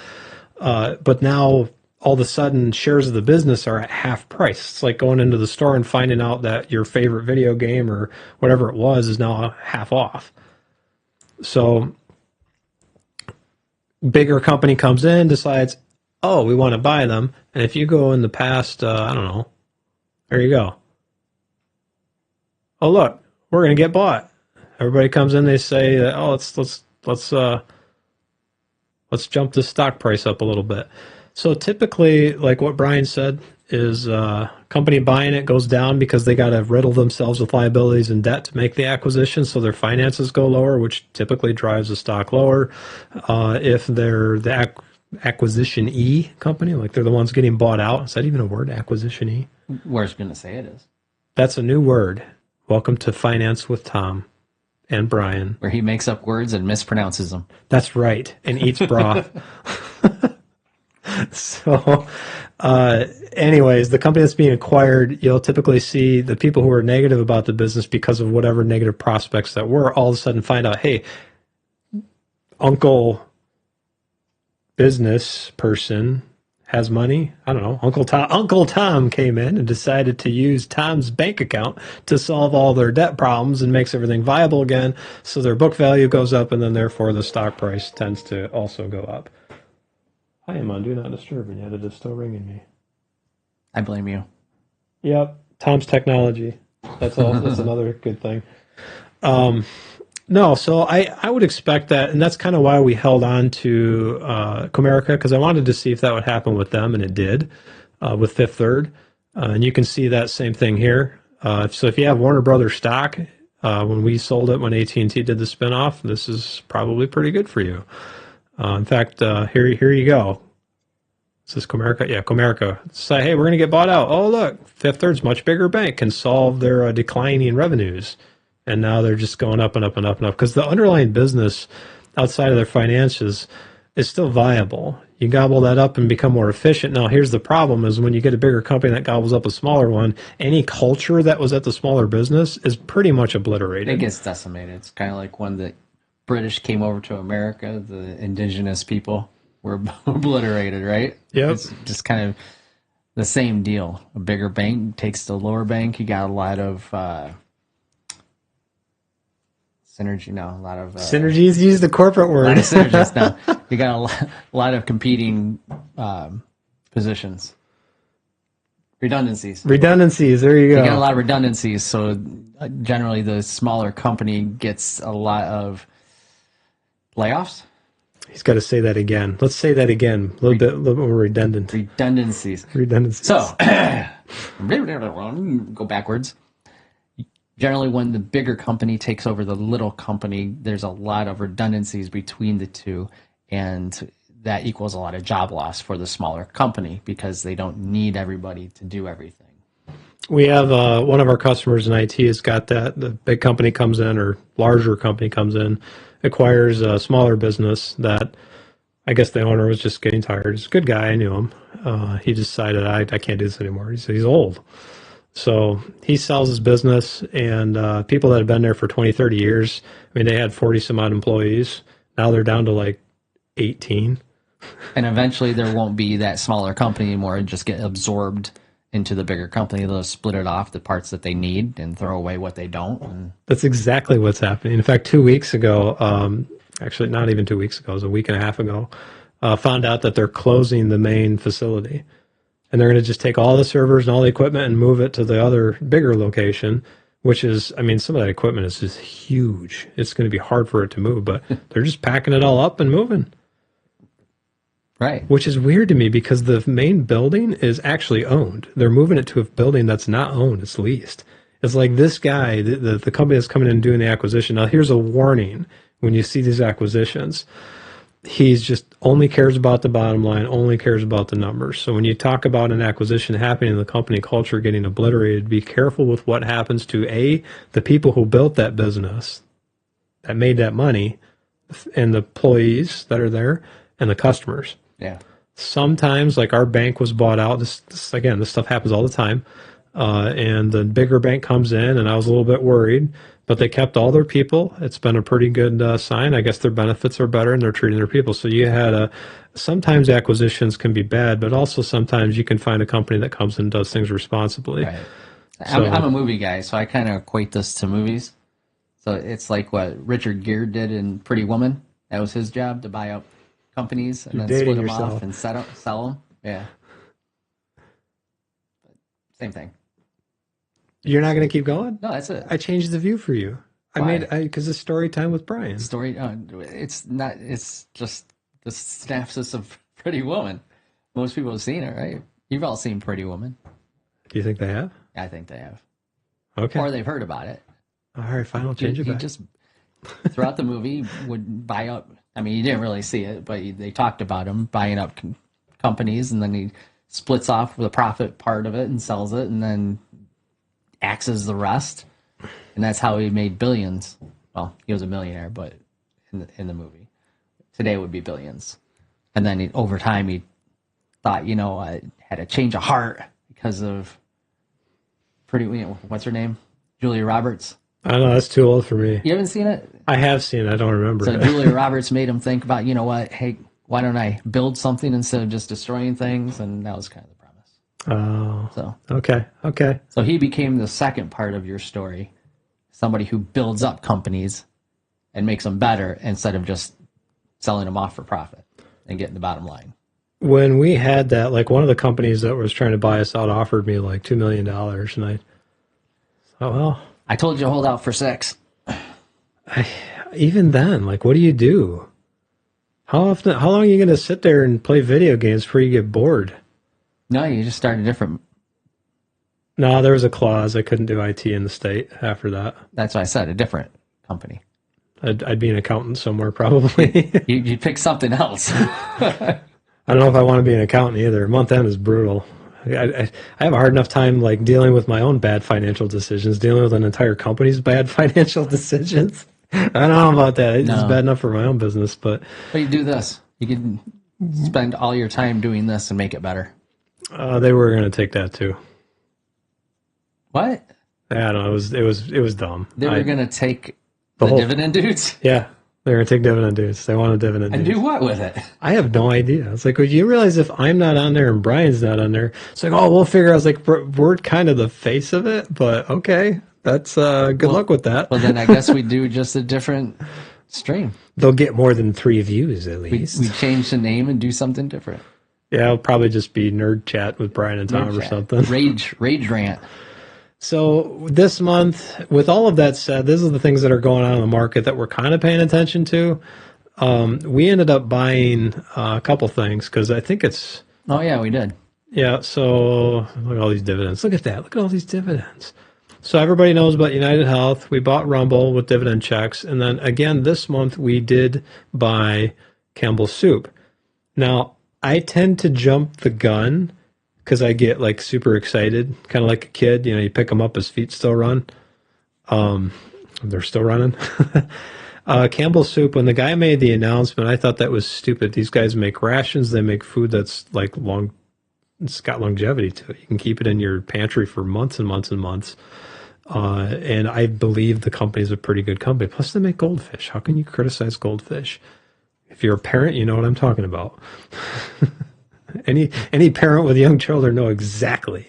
But now, all of a sudden, shares of the business are at half price. It's like going into the store and finding out that your favorite video game or whatever it was is now half off. So, bigger company comes in, decides, oh, we want to buy them. And if you go in the past, I don't know, there you go. Oh, look, we're going to get bought. Everybody comes in, they say, oh, let's jump the stock price up a little bit. So typically, like what Brian said, is company buying it goes down because they got to riddle themselves with liabilities and debt to make the acquisition, so their finances go lower, which typically drives the stock lower. If they're the acquisition-e company, like they're the ones getting bought out. Is that even a word, acquisition-e? Where's going to say it is? That's a new word. Welcome to Finance with Tom and Brian. Where he makes up words and mispronounces them. That's right, and eats broth. So, anyways, the company that's being acquired, you'll typically see the people who are negative about the business because of whatever negative prospects that were, all of a sudden find out, hey, Uncle business person has money. I don't know. Uncle Tom came in and decided to use Tom's bank account to solve all their debt problems and makes everything viable again. So their book value goes up, and then therefore the stock price tends to also go up. I am on Do Not Disturb, and yet it is still ringing me. I blame you. Yep. Tom's technology. That's another good thing. No, so I would expect that, and that's kind of why we held on to Comerica, because I wanted to see if that would happen with them, and it did with Fifth Third. And you can see that same thing here. So if you have Warner Brothers stock, when we sold it, when AT&T did the spinoff, this is probably pretty good for you. In fact, here you go. Is this Comerica? Yeah, Comerica. Say, hey, we're going to get bought out. Oh, look, Fifth Third's much bigger bank, can solve their declining revenues. And now they're just going up and up and up and up because the underlying business outside of their finances is still viable. You gobble that up and become more efficient. Now, here's the problem is when you get a bigger company that gobbles up a smaller one, any culture that was at the smaller business is pretty much obliterated. It gets decimated. It's kind of like when the British came over to America, the indigenous people were obliterated, right? Yep. It's just kind of the same deal. A bigger bank takes the lower bank. You got a lot of synergy now. A lot of synergies. Use the corporate word. A lot of synergies now. You got a lot of competing positions. Redundancies. There you go. You got a lot of redundancies. So generally, the smaller company gets a lot of layoffs. He's got to say that again. Let's say that again. A little bit more redundant. Redundancies. So, go backwards. Generally, when the bigger company takes over the little company, there's a lot of redundancies between the two, and that equals a lot of job loss for the smaller company because they don't need everybody to do everything. We have one of our customers in IT has got that. The big company comes in, or larger company comes in, acquires a smaller business that I guess the owner was just getting tired. He's a good guy. I knew him. He decided, I can't do this anymore. He's old. So he sells his business, and people that have been there for 20, 30 years, I mean, they had 40 some odd employees. Now they're down to like 18. And eventually there won't be that smaller company anymore and just get absorbed into the bigger company. They'll split it off, the parts that they need, and throw away what they don't. And that's exactly what's happening. In fact, 2 weeks ago, actually not even 2 weeks ago, it was a week and a half ago, found out that they're closing the main facility. And they're going to just take all the servers and all the equipment and move it to the other bigger location, which is, I mean, some of that equipment is just huge. It's going to be hard for it to move, but they're just packing it all up and moving. Right. Which is weird to me because the main building is actually owned. They're moving it to a building that's not owned, it's leased. It's like this guy, the company that's coming in and doing the acquisition. Now, here's a warning when you see these acquisitions. He's just only cares about the bottom line, only cares about the numbers. So when you talk about an acquisition happening and the company culture getting obliterated, be careful with what happens to the people who built that business, that made that money, and the employees that are there, and the customers. Yeah. Sometimes, like our bank was bought out. This stuff happens all the time. and the bigger bank comes in, and I was a little bit worried, but they kept all their people. It's been a pretty good sign. I guess their benefits are better, and they're treating their people. So you had sometimes acquisitions can be bad, but also sometimes you can find a company that comes and does things responsibly. Right. I'm a movie guy, so I kind of equate this to movies. So it's like what Richard Gere did in Pretty Woman. That was his job, to buy up companies and then split them off and sell them. Yeah. Same thing. You're not going to keep going? No, that's it. I changed the view for you. Why? Because it's story time with Brian. It's not. It's just the synopsis of Pretty Woman. Most people have seen it, right? You've all seen Pretty Woman. Do you think they have? I think they have. Okay. Or they've heard about it. All right, fine. I'll change it back. He just, throughout the movie, would buy up. I mean, you didn't really see it, but they talked about him buying up companies, and then he splits off the profit part of it and sells it, and then axes the rest. And that's how he made billions. Well, he was a millionaire, but in the movie. Today would be billions. And then over time, he thought, I had a change of heart because of what's her name? Julia Roberts. I don't know, that's too old for me. You haven't seen it? I have seen it. I don't remember So it. Julia Roberts made him think about, hey, why don't I build something instead of just destroying things? And that was kind of the premise. Oh. So Okay. So he became the second part of your story. Somebody who builds up companies and makes them better instead of just selling them off for profit and getting the bottom line. When we had that, like one of the companies that was trying to buy us out offered me like $2 million. And I told you to hold out for 6. Even then, like, what do you do? How long are you going to sit there and play video games before you get bored? No, you just start a different. No, there was a clause. I couldn't do IT in the state after that. That's why I said a different company. I'd be an accountant somewhere probably. You'd pick something else. I don't know if I want to be an accountant either. Month end is brutal. I have a hard enough time like dealing with my own bad financial decisions, dealing with an entire company's bad financial decisions. I don't know about that. It's bad enough for my own business, but you do this. You can spend all your time doing this and make it better. They were going to take that too. What? I don't know. It was dumb. They were going to take the dividend dudes? Yeah. They're going to take dividend dudes. They want a dividend and do what with it? I have no idea. It's like, well, you realize if I'm not on there and Brian's not on there, it's like, oh, we'll figure out. It's like, we're kind of the face of it, but okay. That's good luck with that. Well, then I guess we do just a different stream. They'll get more than 3 views at least. We change the name and do something different. Yeah, it'll probably just be Nerd Chat with Brian and Tom or something. Rage rant. So this month, with all of that said, these are the things that are going on in the market that we're kind of paying attention to. We ended up buying a couple things because I think it's... Oh, yeah, we did. Yeah, so look at all these dividends. Look at that. Look at all these dividends. So everybody knows about United Health. We bought Rumble with dividend checks. And then again, this month, we did buy Campbell's Soup. Now, I tend to jump the gun because I get like super excited, kind of like a kid. You pick them up, his feet still run. They're still running. Campbell's Soup, when the guy made the announcement, I thought that was stupid. These guys make rations. They make food that's like it's got longevity to it. You can keep it in your pantry for months and months and months. And I believe the company's a pretty good company. Plus, they make goldfish. How can you criticize goldfish? If you're a parent, you know what I'm talking about. Any parent with young children know exactly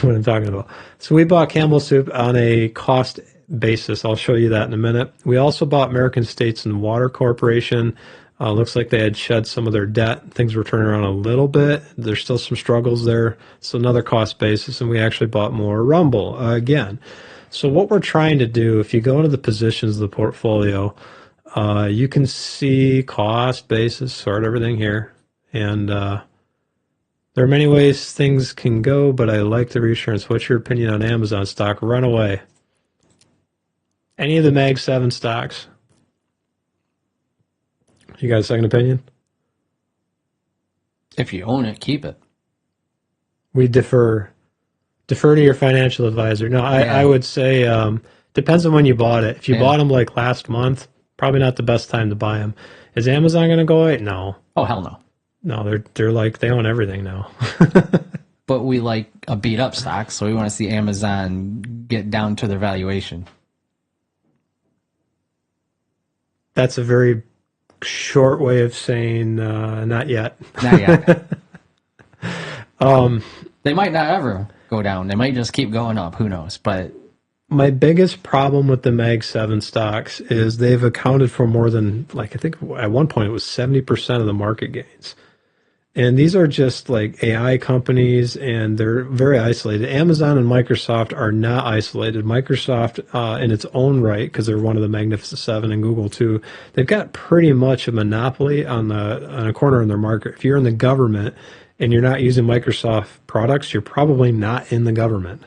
what I'm talking about. So we bought Campbell's Soup on a cost basis. I'll show you that in a minute. We also bought American States and Water Corporation. Looks like they had shed some of their debt. Things were turning around a little bit. There's still some struggles there. So another cost basis, and we actually bought more Rumble again. So what we're trying to do, if you go into the positions of the portfolio, you can see cost basis, sort everything here. And there are many ways things can go, but I like the reassurance. What's your opinion on Amazon stock? Run away. Any of the Mag 7 stocks? You got a second opinion? If you own it, keep it. We defer to your financial advisor. No, I would say depends on when you bought it. If you bought them like last month, probably not the best time to buy them. Is Amazon going to go away? No. Oh, hell no. No, they're like, they own everything now. but we like a beat up stock, so we want to see Amazon get down to their valuation. That's a very short way of saying not yet. Not yet. They might not ever go down. They might just keep going up. Who knows? But my biggest problem with the Mag 7 stocks is they've accounted for more than, like, I think at one point it was 70% of the market gains. And these are just like AI companies, and they're very isolated. Amazon and Microsoft are not isolated. Microsoft, in its own right, because they're one of the Magnificent Seven, and Google too, they've got pretty much a monopoly on a corner in their market. If you're in the government and you're not using Microsoft products, you're probably not in the government.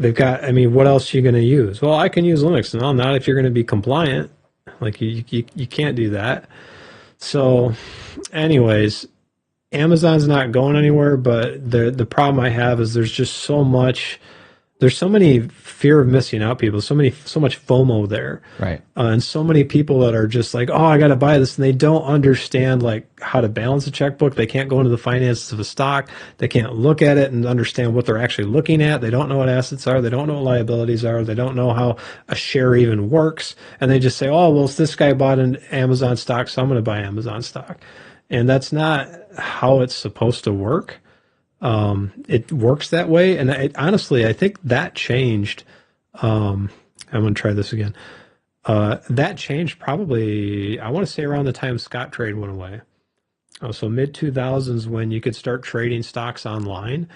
They've got, I mean, what else are you going to use? Well, I can use Linux. No, not if you're going to be compliant. Like, you can't do that. So, anyways, Amazon's not going anywhere, but the problem I have is there's just so much, there's so many fear of missing out people, so much FOMO there, right? And so many people that are just like, oh, I got to buy this, and they don't understand like how to balance a checkbook. They can't go into the finances of a stock. They can't look at it and understand what they're actually looking at. They don't know what assets are. They don't know what liabilities are. They don't know how a share even works, and they just say, oh, well, this guy bought an Amazon stock, so I'm going to buy Amazon stock. And that's not how it's supposed to work. It works that way. And honestly, I think that changed. I'm going to try this again. That changed probably, I want to say around the time Scottrade went away. So mid-2000s, when you could start trading stocks online.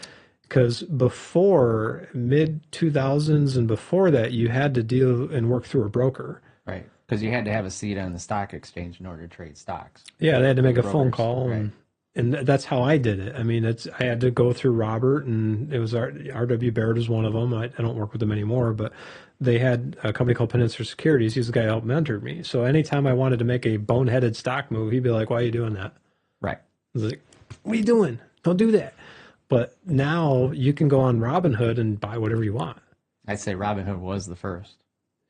Because before mid-2000s and before that, you had to deal and work through a broker. Right. Because you had to have a seat on the stock exchange in order to trade stocks. Yeah, they had to make a phone call, right. And that's how I did it. I mean, I had to go through Robert, and it was R.W. Baird was one of them. I don't work with them anymore, but they had a company called Peninsula Securities. He's the guy who helped mentor me. So anytime I wanted to make a boneheaded stock move, he'd be like, "Why are you doing that?" Right. I was like, "What are you doing? Don't do that." But now you can go on Robinhood and buy whatever you want. I'd say Robinhood was the first.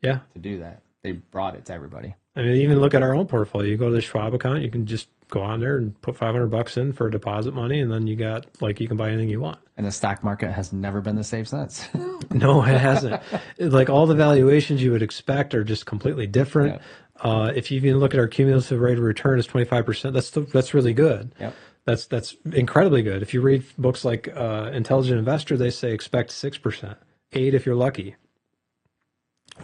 Yeah. To do that. They brought it to everybody. I mean, even look at our own portfolio. You go to the Schwab account, you can just go on there and put $500 in for deposit money, and then you got, like, you can buy anything you want. And the stock market has never been the same since. No, it hasn't. Like, all the valuations you would expect are just completely different. Yep. If you even look at our cumulative rate of return is 25%, that's really good. Yep. That's incredibly good. If you read books like Intelligent Investor, they say expect 6%, 8% if you're lucky.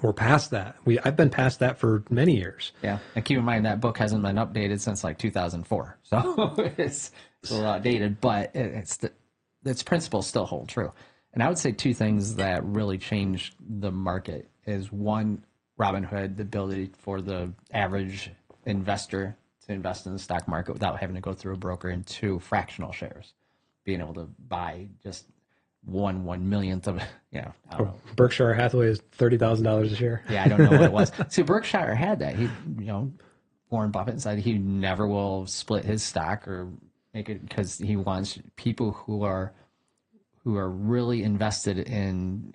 We're past that. I've been past that for many years. Yeah, and keep in mind that book hasn't been updated since like 2004, so it's a little outdated, but its principles still hold true. And I would say two things that really changed the market is one, Robinhood, the ability for the average investor to invest in the stock market without having to go through a broker, and two, fractional shares, being able to buy just one millionth of, I don't know. Berkshire Hathaway is $30,000 a share. Yeah, I don't know what it was. See, Berkshire had that. He, Warren Buffett said he never will split his stock or make it, because he wants people who are really invested in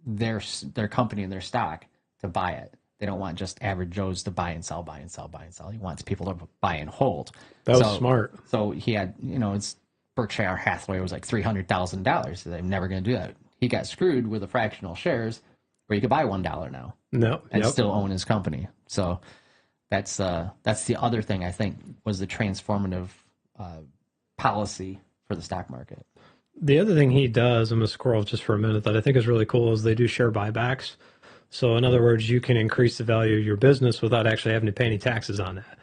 their company and their stock to buy it. They don't want just average Joes to buy and sell, buy and sell, buy and sell. He wants people to buy and hold. That was smart. So he had, it's Berkshire Hathaway was like $300,000. So they're never going to do that. He got screwed with the fractional shares where you could buy $1 now. No, and still own his company. So that's the other thing I think was the transformative policy for the stock market. The other thing he does, I'm going to scroll just for a minute, that I think is really cool is they do share buybacks. So in other words, you can increase the value of your business without actually having to pay any taxes on that.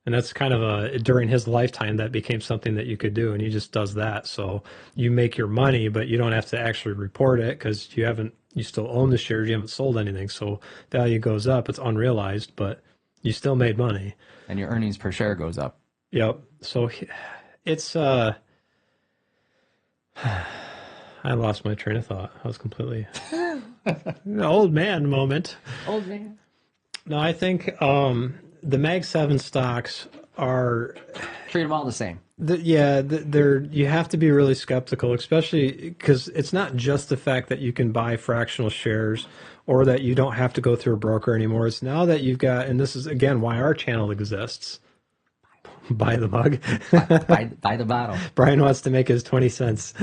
And that's kind of during his lifetime, that became something that you could do, and he just does that. So you make your money, but you don't have to actually report it because you still own the shares, you haven't sold anything. So value goes up, it's unrealized, but you still made money. And your earnings per share goes up. Yep. So it's, I lost my train of thought. I was completely, old man moment. Old man. No, I think, the Mag 7 stocks are... Treat them all the same. You have to be really skeptical, especially because it's not just the fact that you can buy fractional shares or that you don't have to go through a broker anymore. It's now that you've got, and this is, again, why our channel exists. Buy the mug. Buy the bottle. Brian wants to make his 20 cents.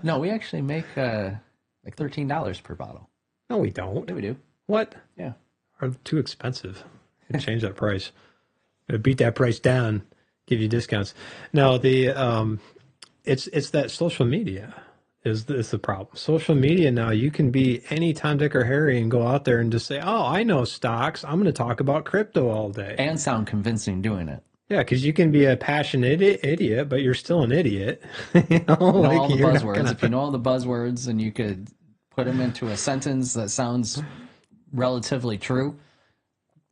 No, we actually make like $13 per bottle. No, we don't. Yeah, we do. What? Yeah. Are too expensive. You change that price. Beat that price down. Give you discounts. No, the it's that social media is the problem. Social media now, you can be any Tom, Dick, or Harry and go out there and just say, "Oh, I know stocks. I'm going to talk about crypto all day," and sound convincing doing it. Yeah, because you can be a passionate idiot, but you're still an idiot. You know, like all the buzzwords. If you know all the buzzwords and you could put them into a sentence that sounds relatively true,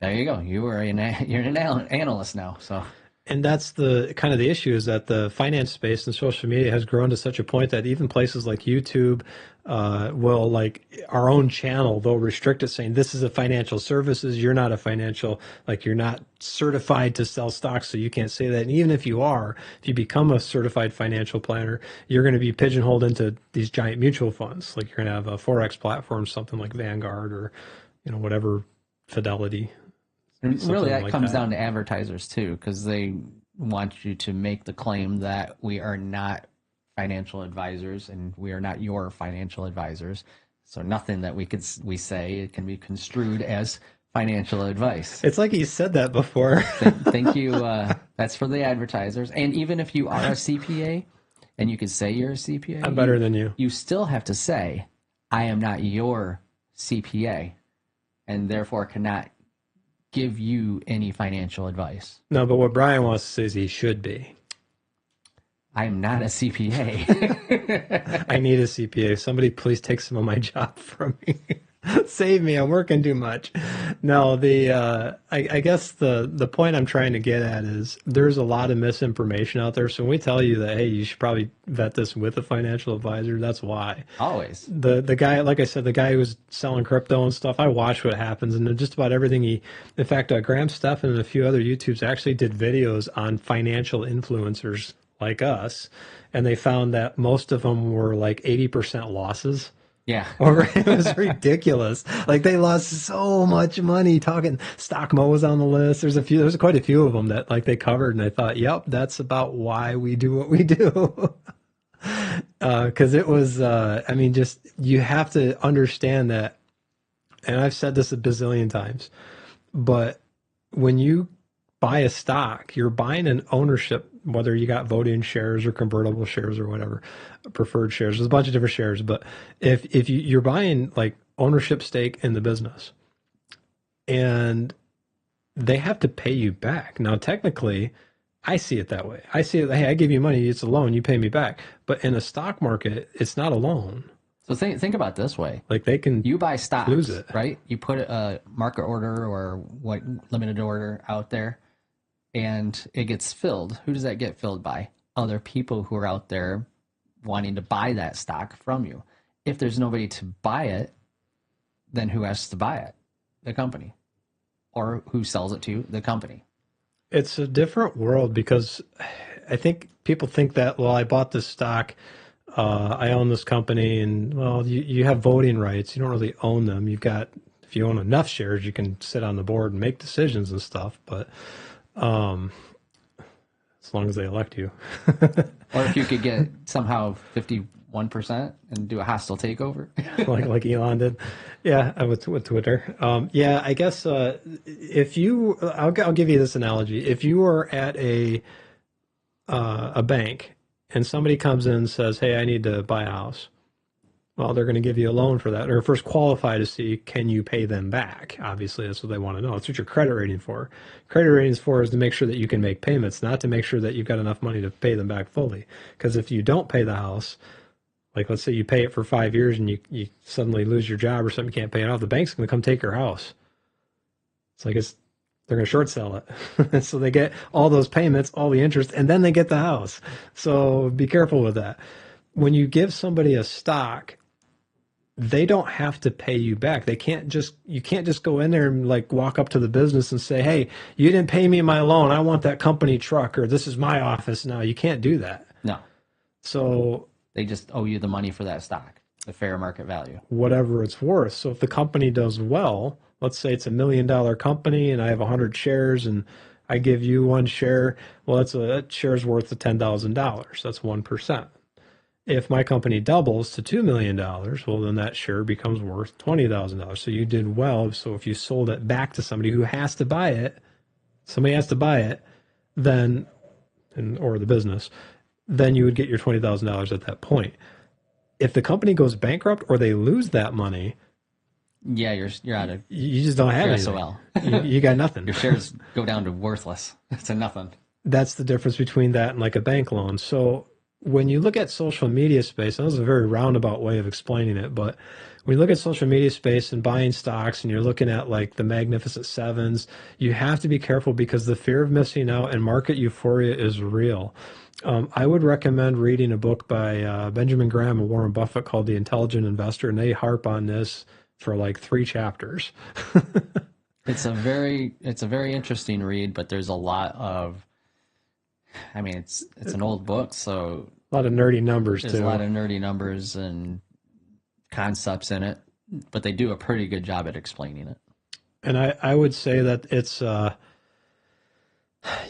there you go. You're an analyst now. So. And that's the kind of the issue, is that the finance space and social media has grown to such a point that even places like YouTube will, like our own channel, they'll restrict it, saying this is a financial services. You're not a financial, like you're not certified to sell stocks, so you can't say that. And even if you are, if you become a certified financial planner, you're going to be pigeonholed into these giant mutual funds. Like you're going to have a Forex platform, something like Vanguard or, you know, whatever, Fidelity. And really, that like comes down to advertisers too, because they want you to make the claim that we are not financial advisors and we are not your financial advisors. So nothing that we say it can be construed as financial advice. It's like you said that before. Thank you. That's for the advertisers. And even if you are a CPA and you could say you're a CPA, I'm better than you. You still have to say, I am not your CPA, and therefore cannot give you any financial advice. No, but what Brian wants to say is he should be. I am not a CPA. I need a CPA. Somebody please take some of my job from me. Save me. I'm working too much. No, I guess the point I'm trying to get at is there's a lot of misinformation out there. So when we tell you that, hey, you should probably vet this with a financial advisor, that's why. Always. The guy, like I said, the guy who was selling crypto and stuff, I watch what happens, and just about everything in fact, Graham Stephan and a few other YouTubes actually did videos on financial influencers like us, and they found that most of them were like 80% losses. Yeah. It was ridiculous. Like they lost so much money talking. Stockmo was on the list. There's quite a few of them that like they covered, and I thought, yep, that's about why we do what we do. Because it was, I mean, just you have to understand that, and I've said this a bazillion times, but when you buy a stock, you're buying an ownership, whether you got voting shares or convertible shares or whatever, preferred shares. There's a bunch of different shares, but if you're buying like ownership stake in the business, and they have to pay you back. Now, technically, I see it that way. I see it, hey, I give you money, it's a loan, you pay me back. But in a stock market, it's not a loan. So think about it this way. Like you buy stocks, lose it, right? You put a market order or what limited order out there, and it gets filled. Who does that get filled by? Other people who are out there wanting to buy that stock from you. If there's nobody to buy it, then who has to buy it? The company. Or who sells it to? The company. It's a different world, because I think people think that, well, I bought this stock, I own this company, and well, you have voting rights. You don't really own them. If you own enough shares, you can sit on the board and make decisions and stuff, but as long as they elect you. Or if you could get somehow 51% and do a hostile takeover. like Elon did. Yeah, with Twitter. Yeah, I guess if I'll give you this analogy. If you are at a bank and somebody comes in and says, hey, I need to buy a house. Well, they're going to give you a loan for that, or first qualify to see, can you pay them back? Obviously, that's what they want to know. That's what your credit rating for. Credit rating is to make sure that you can make payments, not to make sure that you've got enough money to pay them back fully. Because if you don't pay the house, like let's say you pay it for 5 years and you suddenly lose your job or something, you can't pay it off, the bank's going to come take your house. It's like they're going to short sell it. So they get all those payments, all the interest, and then they get the house. So be careful with that. When you give somebody a stock, they don't have to pay you back. You can't just go in there and like walk up to the business and say, hey, you didn't pay me my loan. I want that company truck, or this is my office now. You can't do that. No. So they just owe you the money for that stock, the fair market value. Whatever it's worth. So if the company does well, let's say it's $1 million company and I have 100 shares and I give you one share. Well, that share's worth $10,000. That's 1%. If my company doubles to $2 million, well, then that share becomes worth $20,000. So you did well. So if you sold it back to somebody who has to buy it, then, or the business, then you would get your $20,000 at that point. If the company goes bankrupt or they lose that money, yeah, you're out of. You just don't have anything. SOL. You got nothing. Your shares go down to worthless. It's a nothing. That's the difference between that and like a bank loan. So when you look at social media space, and this is a very roundabout way of explaining it, but when you look at social media space and buying stocks and you're looking at like the Magnificent Sevens, you have to be careful because the fear of missing out and market euphoria is real. I would recommend reading a book by Benjamin Graham and Warren Buffett called The Intelligent Investor, and they harp on this for like 3 chapters. It's a very interesting read, but there's a lot of, I mean, it's an old book, so a lot of nerdy numbers there's too. A lot of nerdy numbers and concepts in it, but they do a pretty good job at explaining it. And I would say that it's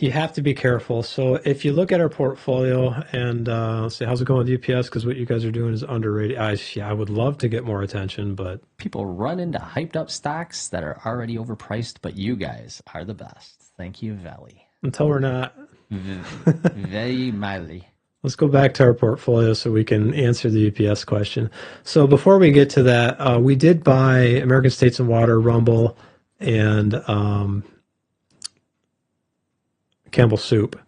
you have to be careful. So if you look at our portfolio and let's see, how's it going with UPS? Because what you guys are doing is underrated. I would love to get more attention, but people run into hyped up stocks that are already overpriced, but you guys are the best. Thank you, Valley. Until we're not. Very mildly. Let's go back to our portfolio so we can answer the UPS question. So before we get to that, we did buy American States and Water, Rumble, and Campbell Soup.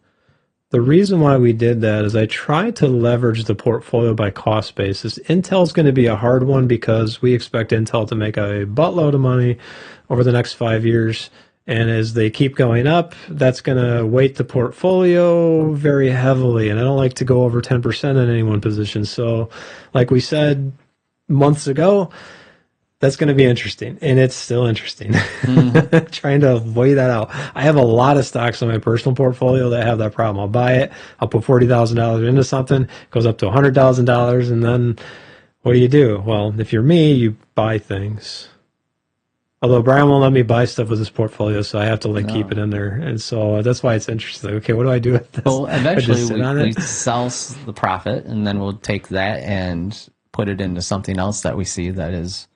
The reason why we did that is I tried to leverage the portfolio by cost basis. Intel's going to be a hard one because we expect Intel to make a buttload of money over the next 5 years. And as they keep going up, that's going to weight the portfolio very heavily. And I don't like to go over 10% in any one position. So like we said months ago, that's going to be interesting. And it's still interesting. Mm-hmm. Trying to weigh that out. I have a lot of stocks in my personal portfolio that have that problem. I'll buy it. I'll put $40,000 into something. It goes up to $100,000. And then what do? Well, if you're me, you buy things. Although Brian won't let me buy stuff with his portfolio, so I have to keep it in there, and so that's why it's interesting. Okay, what do I do with this? Well, eventually we sell the profit, and then we'll take that and put it into something else that we see that is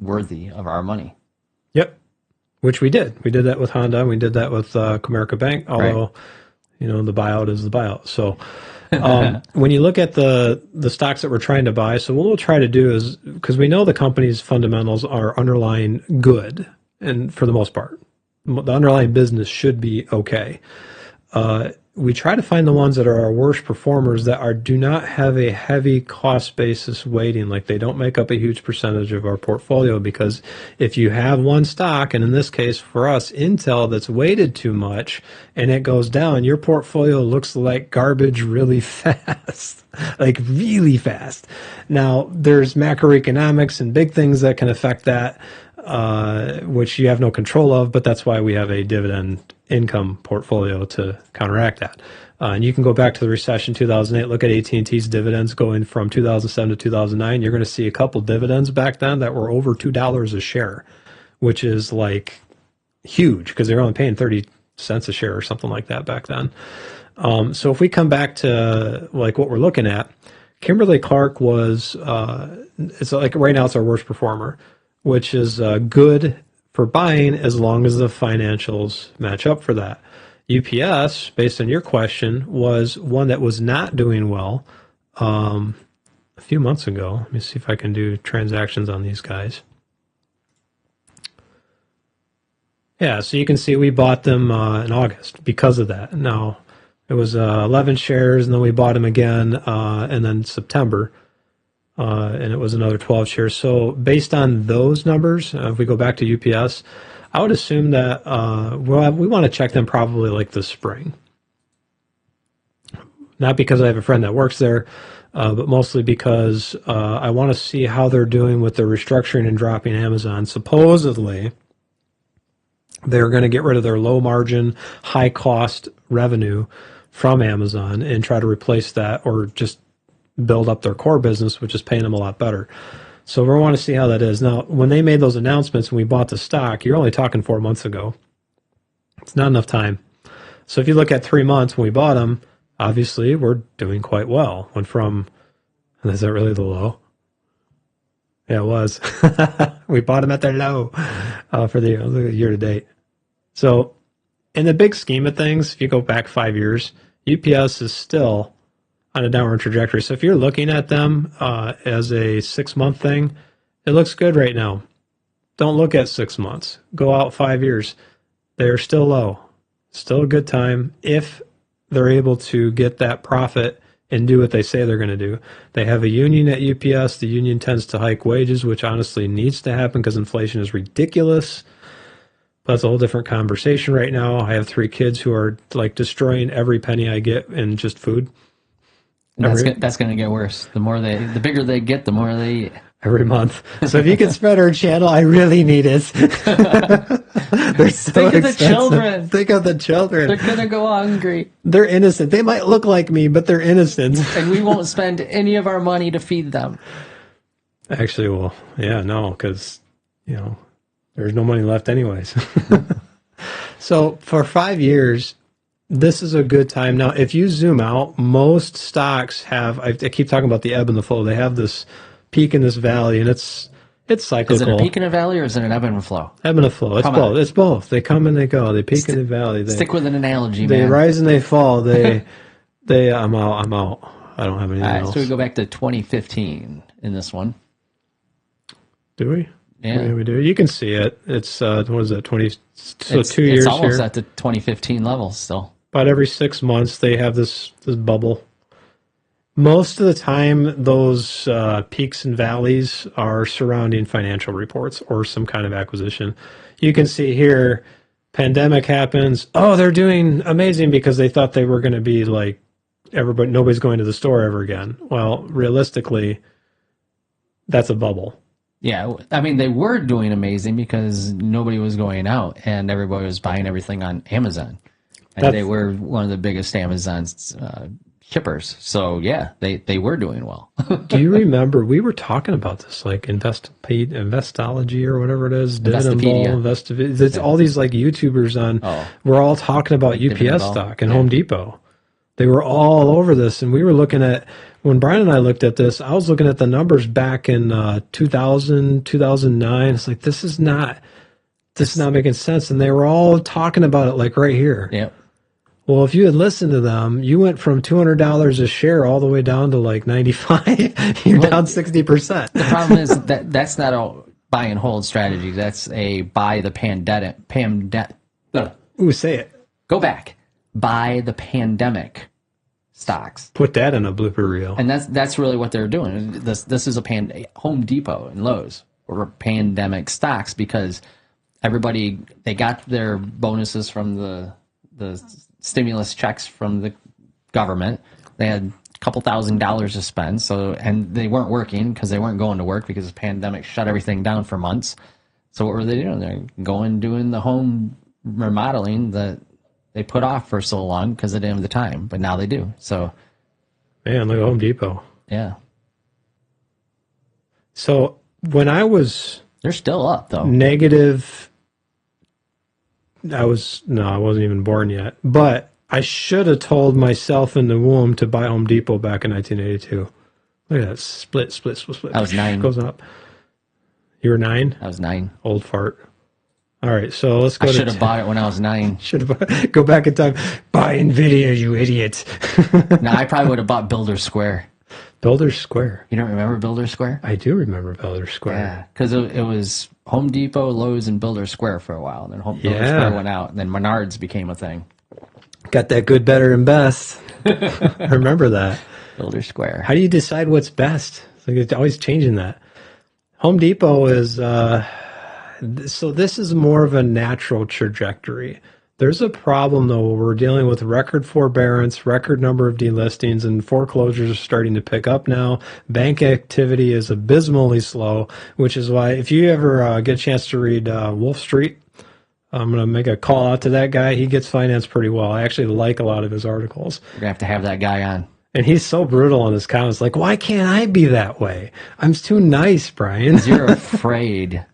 worthy of our money. Yep, which we did. We did that with Honda. And we did that with Comerica Bank. Although, the buyout is the buyout. So. When you look at the stocks that we're trying to buy, so what we'll try to do is, because we know the company's fundamentals are underlying good, and for the most part, the underlying business should be okay. We try to find the ones that are our worst performers that do not have a heavy cost basis weighting, like they don't make up a huge percentage of our portfolio, because if you have one stock, and in this case for us, Intel, that's weighted too much and it goes down, your portfolio looks like garbage really fast, like really fast. Now, there's macroeconomics and big things that can affect that, which you have no control of, but that's why we have a dividend income portfolio to counteract that. And you can go back to the recession 2008, look at AT&T's dividends going from 2007 to 2009. You're going to see a couple dividends back then that were over $2 a share, which is like huge because they were only paying 30 cents a share or something like that back then. So if we come back to like what we're looking at, Kimberly-Clark was, it's like right now it's our worst performer, which is good for buying as long as the financials match up for that. UPS, based on your question, was one that was not doing well a few months ago. Let me see if I can do transactions on these guys. Yeah, so you can see we bought them in August because of that. Now, it was 11 shares, and then we bought them again, and then September. And it was another 12 shares. So based on those numbers, if we go back to UPS, I would assume that we want to check them probably like this spring. Not because I have a friend that works there, but mostly because I want to see how they're doing with their restructuring and dropping Amazon. Supposedly, they're going to get rid of their low margin, high cost revenue from Amazon and try to replace that, or just build up their core business, which is paying them a lot better. So we want to see how that is. Now, when they made those announcements and we bought the stock, you're only talking 4 months ago. It's not enough time. So if you look at 3 months when we bought them, obviously we're doing quite well. Went from, is that really the low? Yeah, it was. We bought them at their low for the year to date. So in the big scheme of things, if you go back 5 years, UPS is still on a downward trajectory. So if you're looking at them as a 6-month thing, it looks good right now. Don't look at 6 months. Go out 5 years. They're still low. Still a good time if they're able to get that profit and do what they say they're going to do. They have a union at UPS. The union tends to hike wages, which honestly needs to happen because inflation is ridiculous. But that's a whole different conversation right now. I have 3 kids who are like destroying every penny I get in just food. That's going to get worse. The bigger they get, the more they eat. Every month. So if you can spread our channel, I really need it. They're so Think of expensive. the children. Think of the children. They're going to go hungry. They're innocent. They might look like me, but they're innocent. And we won't spend any of our money to feed them. Actually, well, yeah, no, because, there's no money left anyways. So for 5 years, this is a good time. Now, if you zoom out, most stocks have, I keep talking about the ebb and the flow. They have this peak in this valley, and it's cyclical. Is it a peak in a valley, or is it an ebb and flow? Ebb and a flow. It's both. It's both. They come and they go. They peak in the valley. Stick with an analogy, They man. rise and they fall. They I'm out. I don't have anything else. So we go back to 2015 in this one. Do we? Yeah, we do. You can see it. It's what is it? 20. So it's, 2 years It's almost here. at the 2015 levels still. About every 6 months, they have this bubble. Most of the time, those peaks and valleys are surrounding financial reports or some kind of acquisition. You can see here, pandemic happens. Oh, they're doing amazing because they thought they were going to be like everybody. Nobody's going to the store ever again. Well, realistically, that's a bubble. Yeah, I mean, they were doing amazing because nobody was going out and everybody was buying everything on Amazon. And they were one of the biggest Amazon shippers. So, yeah, they were doing well. Do you remember, we were talking about this, like Investology or whatever it is, Dividend Ball, There's all these like YouTubers on, we're all talking about UPS stock and Home Depot. They were all over this, and we were looking at, when Brian and I looked at this, I was looking at the numbers back in 2000, 2009. It's like, this is not making sense. And they were all talking about it like right here. Yep. Well, if you had listened to them, you went from $200 a share all the way down to like 95. You're down 60%. The problem is that's not a buy and hold strategy. That's a buy the pandemic. Ooh, say it. Go back. Buy the pandemic stocks. Put that in a blooper reel. And that's really what they're doing. This is Home Depot and Lowe's or pandemic stocks because everybody, they got their bonuses from the stimulus checks from the government. They had a couple $1,000s to spend, and they weren't working because they weren't going to work because the pandemic shut everything down for months. So what were they doing? They're doing the home remodeling that they put off for so long because they didn't have the time, but now they do. So, man, look at Home Depot. Yeah. So when I was, they're still up though. Negative. I wasn't even born yet, but I should have told myself in the womb to buy Home Depot back in 1982. Look at that split. I was 9. Goes up. You were 9? I was 9. Old fart. All right, so let's go. I should have bought it when I was 9. Should have go back in time. Buy Nvidia, you idiot. No, I probably would have bought Builder Square. Builder Square. You don't remember Builder Square? I do remember Builder Square. Yeah, because it was Home Depot, Lowe's, and Builder Square for a while. And then Builder Square went out, and then Menards became a thing. Got that good, better, and best. I remember that. Builder Square. How do you decide what's best? It's always changing that. Home Depot is... so this is more of a natural trajectory. There's a problem, though, where we're dealing with record forbearance, record number of delistings, and foreclosures are starting to pick up now. Bank activity is abysmally slow, which is why if you ever get a chance to read Wolf Street, I'm going to make a call out to that guy. He gets financed pretty well. I actually like a lot of his articles. We're going to have that guy on. And he's so brutal on his comments. Like, why can't I be that way? I'm too nice, Brian. You're afraid.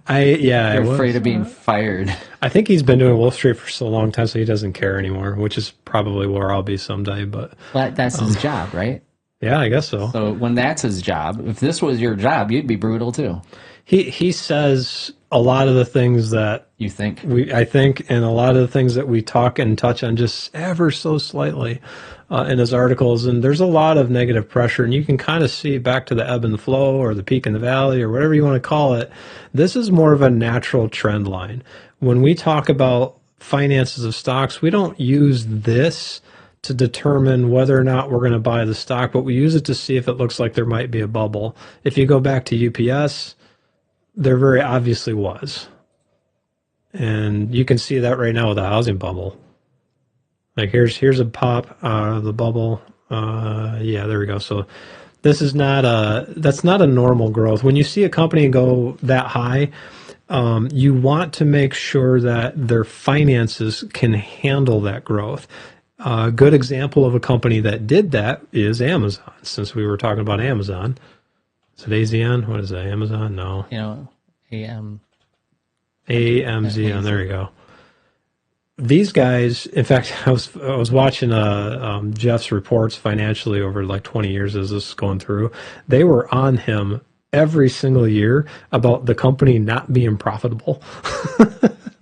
I You're was. afraid of being fired. I think he's been doing Wall Street for so long time, so he doesn't care anymore, which is probably where I'll be someday. But That's his job, right? yeah, I guess so. So when that's his job, if this was your job, you'd be brutal too. He says a lot of the things that You think? I think, and a lot of the things that we talk and touch on just ever so slightly in his articles. And there's a lot of negative pressure, and you can kind of see back to the ebb and the flow or the peak and the valley or whatever you want to call it. This is more of a natural trend line. When we talk about finances of stocks, we don't use this to determine whether or not we're going to buy the stock, but we use it to see if it looks like there might be a bubble. If you go back to UPS, there very obviously was. And you can see that right now with the housing bubble. Like here's a pop the bubble. Yeah, there we go. So this is that's not a normal growth. When you see a company go that high, you want to make sure that their finances can handle that growth. A good example of a company that did that is Amazon, since we were talking about Amazon. Is it AZN? What is that? Amazon? No. AMZN. There you go. These guys, in fact, I was watching Jeff's reports financially over like 20 years as this was going through. They were on him every single year about the company not being profitable.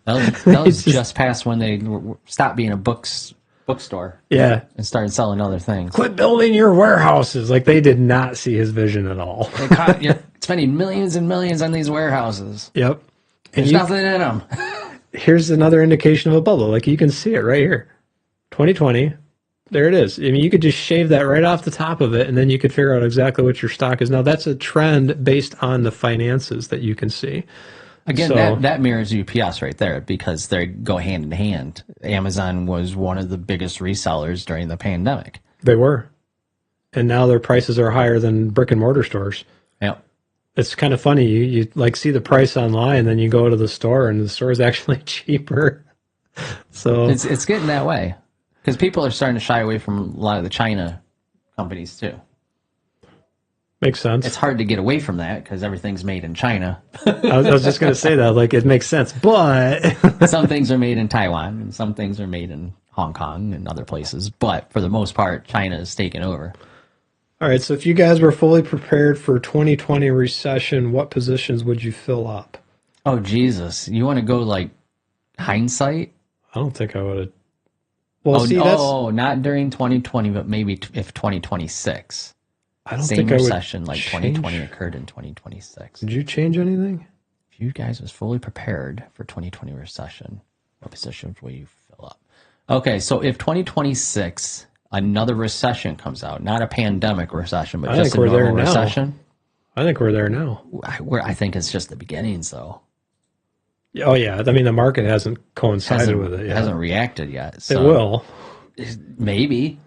That was just past when they stopped being a bookstore. Yeah. And started selling other things. Quit building your warehouses. Like they did not see his vision at all. You're spending millions and millions on these warehouses. Yep. And There's nothing in them. Here's another indication of a bubble. Like you can see it right here. 2020. There it is. I mean, you could just shave that right off the top of it, and then you could figure out exactly what your stock is. Now, that's a trend based on the finances that you can see. Again, that mirrors UPS right there because they go hand in hand. Amazon was one of the biggest resellers during the pandemic. They were. And now their prices are higher than brick and mortar stores. Yep. It's kind of funny. You like see the price online, then you go to the store, and the store is actually cheaper. So it's getting that way because people are starting to shy away from a lot of the China companies too. Makes sense. It's hard to get away from that because everything's made in China. I was just going to say that. Like, it makes sense. But some things are made in Taiwan and some things are made in Hong Kong and other places. But for the most part, China is taking over. All right. So if you guys were fully prepared for 2020 recession, what positions would you fill up? Oh, Jesus. You want to go like hindsight? I don't think I would have. Well, not during 2020, but maybe if 2026. I don't Same think I would recession like 2020 occurred in 2026. Did you change anything? If you guys was fully prepared for 2020 recession, what positions will you fill up? Okay, so if 2026, another recession comes out, not a pandemic recession, but just a normal recession. I think we're there now. I think it's just the beginnings, though. Oh, yeah. I mean, the market hasn't coincided with it yet. It hasn't reacted yet. So it will. Maybe.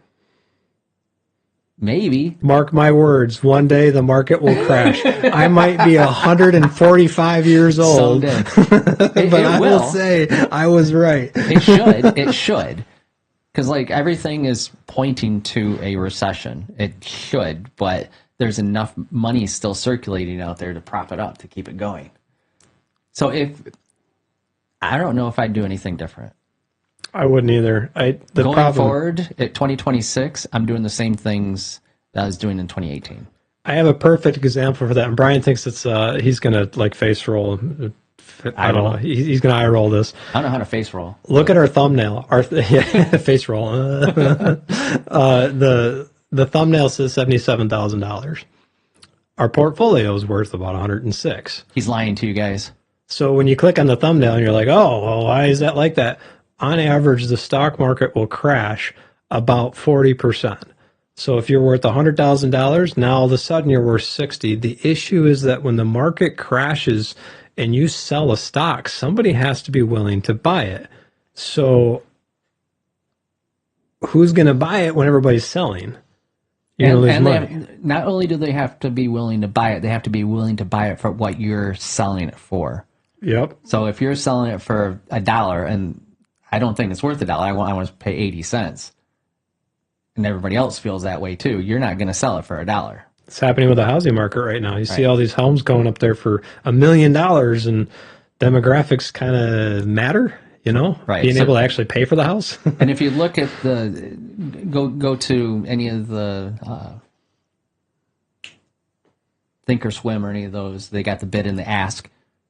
Mark my words. One day the market will crash. I might be 145 years old. Someday. But I will say I was right. It should. Because like everything is pointing to a recession. It should, but there's enough money still circulating out there to prop it up, to keep it going. So I don't know if I'd do anything different. I wouldn't either. Going forward at 2026, I'm doing the same things that I was doing in 2018. I have a perfect example for that. And Brian thinks it's he's going to like face roll. I don't know. He's going to eye roll this. I don't know how to face roll. Look at our thumbnail. Our face roll. The thumbnail says $77,000. Our portfolio is worth about 106. He's lying to you guys. So when you click on the thumbnail and you're like, oh, well, why is that like that? On average, the stock market will crash about 40%. So if you're worth $100,000, now all of a sudden you're worth 60. The issue is that when the market crashes and you sell a stock, somebody has to be willing to buy it. So who's going to buy it when everybody's selling? You're going to lose money. Not only do they have to be willing to buy it, they have to be willing to buy it for what you're selling it for. Yep. So if you're selling it for $1 and I don't think it's worth $1, I want to pay 80 cents. And everybody else feels that way too. You're not going to sell it for $1. It's happening with the housing market right now. You see Right. all these homes going up there for $1 million, and demographics kind of matter, Right. being So, able to actually pay for the house. and if you look at go to any of the Thinkorswim or any of those, they got the bid and the ask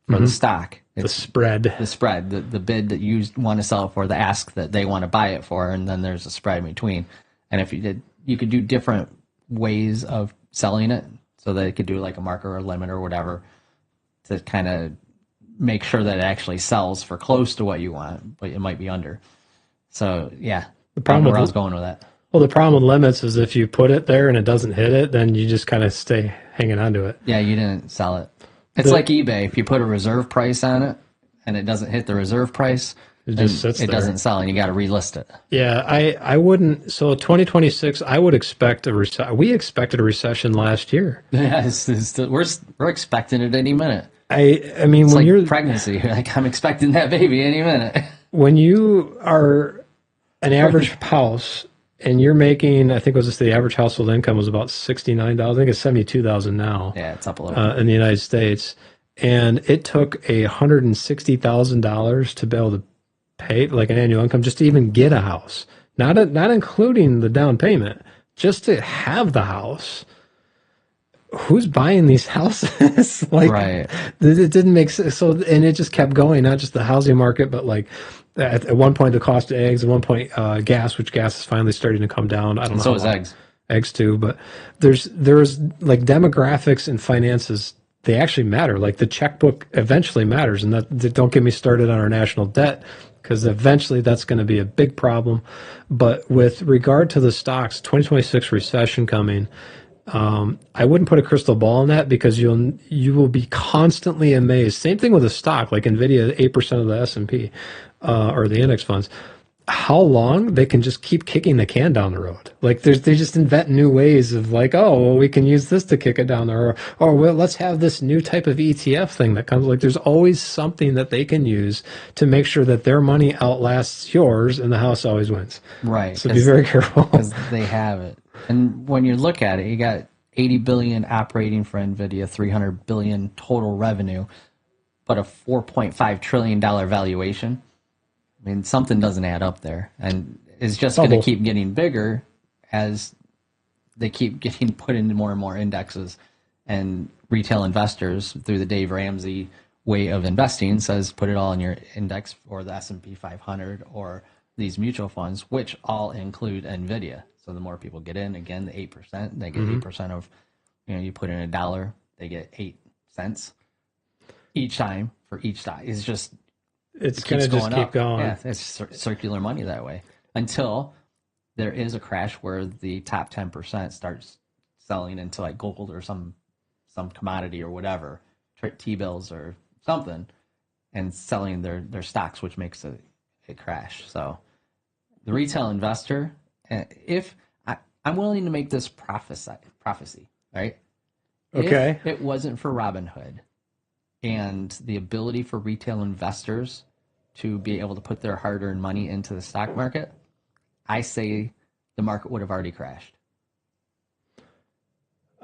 for the stock. The spread. The spread, the bid that you want to sell it for, the ask that they want to buy it for, and then there's a spread in between. And if you could do different ways of selling it, so that it could do like a marker or a limit or whatever to kind of make sure that it actually sells for close to what you want, but it might be under. So yeah, the problem where I was going with that. Well, the problem with limits is if you put it there and it doesn't hit it, then you just kind of stay hanging on to it. Yeah, you didn't sell it. It's like eBay. If you put a reserve price on it and it doesn't hit the reserve price, it just sits there. It doesn't sell, and you got to relist it. Yeah, I wouldn't. So 2026, I would expect we expected a recession last year. Yeah, we're expecting it any minute. I mean, It's when like you're pregnancy, like I'm expecting that baby any minute. When you are an average house and you're making, I think the average household income was about $69,000. I think it's $72,000 now. Yeah, it's up a little. In the United States, and it took $160,000 to be able to pay like an annual income just to even get a house, not including the down payment, just to have the house. Who's buying these houses? Like, right. It didn't make sense. So, and it just kept going, not just the housing market, but like at one point the cost of eggs, at one point gas, which gas is finally starting to come down. I don't know. So is eggs. Eggs too, but there's like demographics and finances. They actually matter. Like the checkbook eventually matters, and that don't get me started on our national debt, because eventually that's going to be a big problem. But with regard to the stocks, 2026 recession coming. I wouldn't put a crystal ball on that, because you will be constantly amazed. Same thing with a stock like Nvidia, 8% of the S&P or the index funds. How long they can just keep kicking the can down the road. Like they just invent new ways of like, oh, well, we can use this to kick it down there, or well, let's have this new type of ETF thing that comes. Like there's always something that they can use to make sure that their money outlasts yours and the house always wins. Right. So be very careful. Because they have it. And when you look at it, you got 80 billion operating for Nvidia, 300 billion total revenue, but a $4.5 trillion valuation. I mean, something doesn't add up there, and it's just going to keep getting bigger as they keep getting put into more and more indexes. And retail investors, through the Dave Ramsey way of investing, says put it all in your index or the S&P 500 or these mutual funds, which all include Nvidia. So the more people get in, again, the 8%, they get 8% of, you put in $1, they get 8 cents each time for each stock. It's just, it's going to just keep going. Yeah, it's circular money that way until there is a crash where the top 10% starts selling into like gold or some commodity or whatever, T-bills or something, and selling their stocks, which makes it crash. So the retail investor, if I'm willing to make this prophecy, right? Okay. If it wasn't for Robinhood and the ability for retail investors to be able to put their hard-earned money into the stock market, I say the market would have already crashed.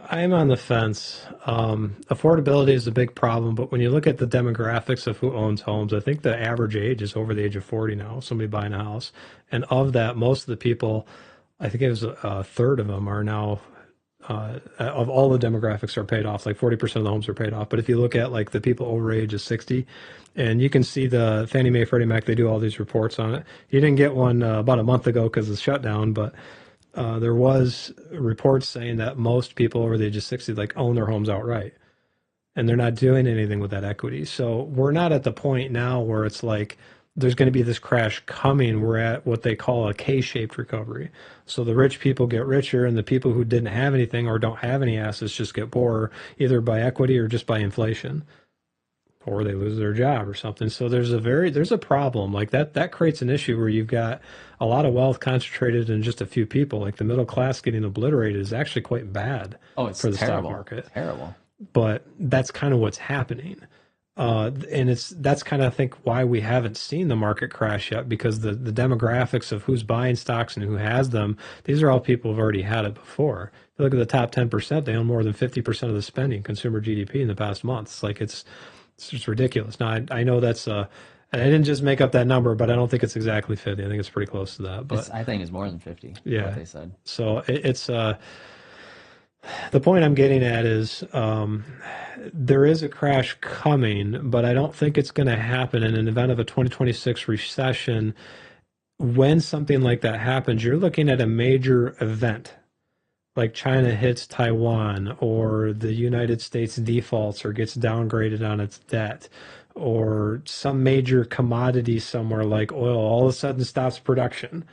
I'm on the fence. Affordability is a big problem, but when you look at the demographics of who owns homes, I think the average age is over the age of 40 now, somebody buying a house. And of that, most of the people, I think it was a third of them are now, of all the demographics are paid off, like 40% of the homes are paid off. But if you look at like the people over age of 60, and you can see the Fannie Mae, Freddie Mac, they do all these reports on it. You didn't get one about a month ago because of the shutdown, but there was reports saying that most people over the age of 60 like own their homes outright, and they're not doing anything with that equity. So we're not at the point now where it's like there's going to be this crash coming. We're at what they call a K-shaped recovery. So the rich people get richer, and the people who didn't have anything or don't have any assets just get poorer, either by equity or just by inflation, or they lose their job or something. So there's a problem like that creates an issue where you've got a lot of wealth concentrated in just a few people. Like the middle class getting obliterated is actually quite bad for the stock terrible, market. Terrible. But that's kind of what's happening. And that's kind of, I think, why we haven't seen the market crash yet, because the demographics of who's buying stocks and who has them, these are all people who've already had it before. If you look at the top 10%, they own more than 50% of the spending, consumer GDP, in the past month. It's like it's just ridiculous. Now, I know that's and I didn't just make up that number, but I don't think it's exactly 50. I think it's pretty close to that. But I think it's more than 50. Yeah, what they said. So it's the point I'm getting at is there is a crash coming, but I don't think it's going to happen in an event of a 2026 recession. When something like that happens, you're looking at a major event, like China hits Taiwan, or the United States defaults or gets downgraded on its debt, or some major commodity somewhere like oil all of a sudden stops production.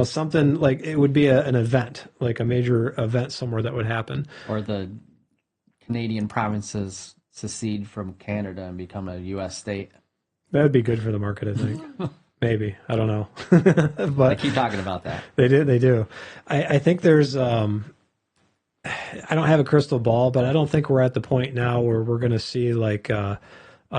Something like, it would be an event, like a major event somewhere that would happen. Or the Canadian provinces secede from Canada and become a U.S. state. That would be good for the market, I think. Maybe. I don't know. But I keep talking about that. They do. I think there's, I don't have a crystal ball, but I don't think we're at the point now where we're going to see like a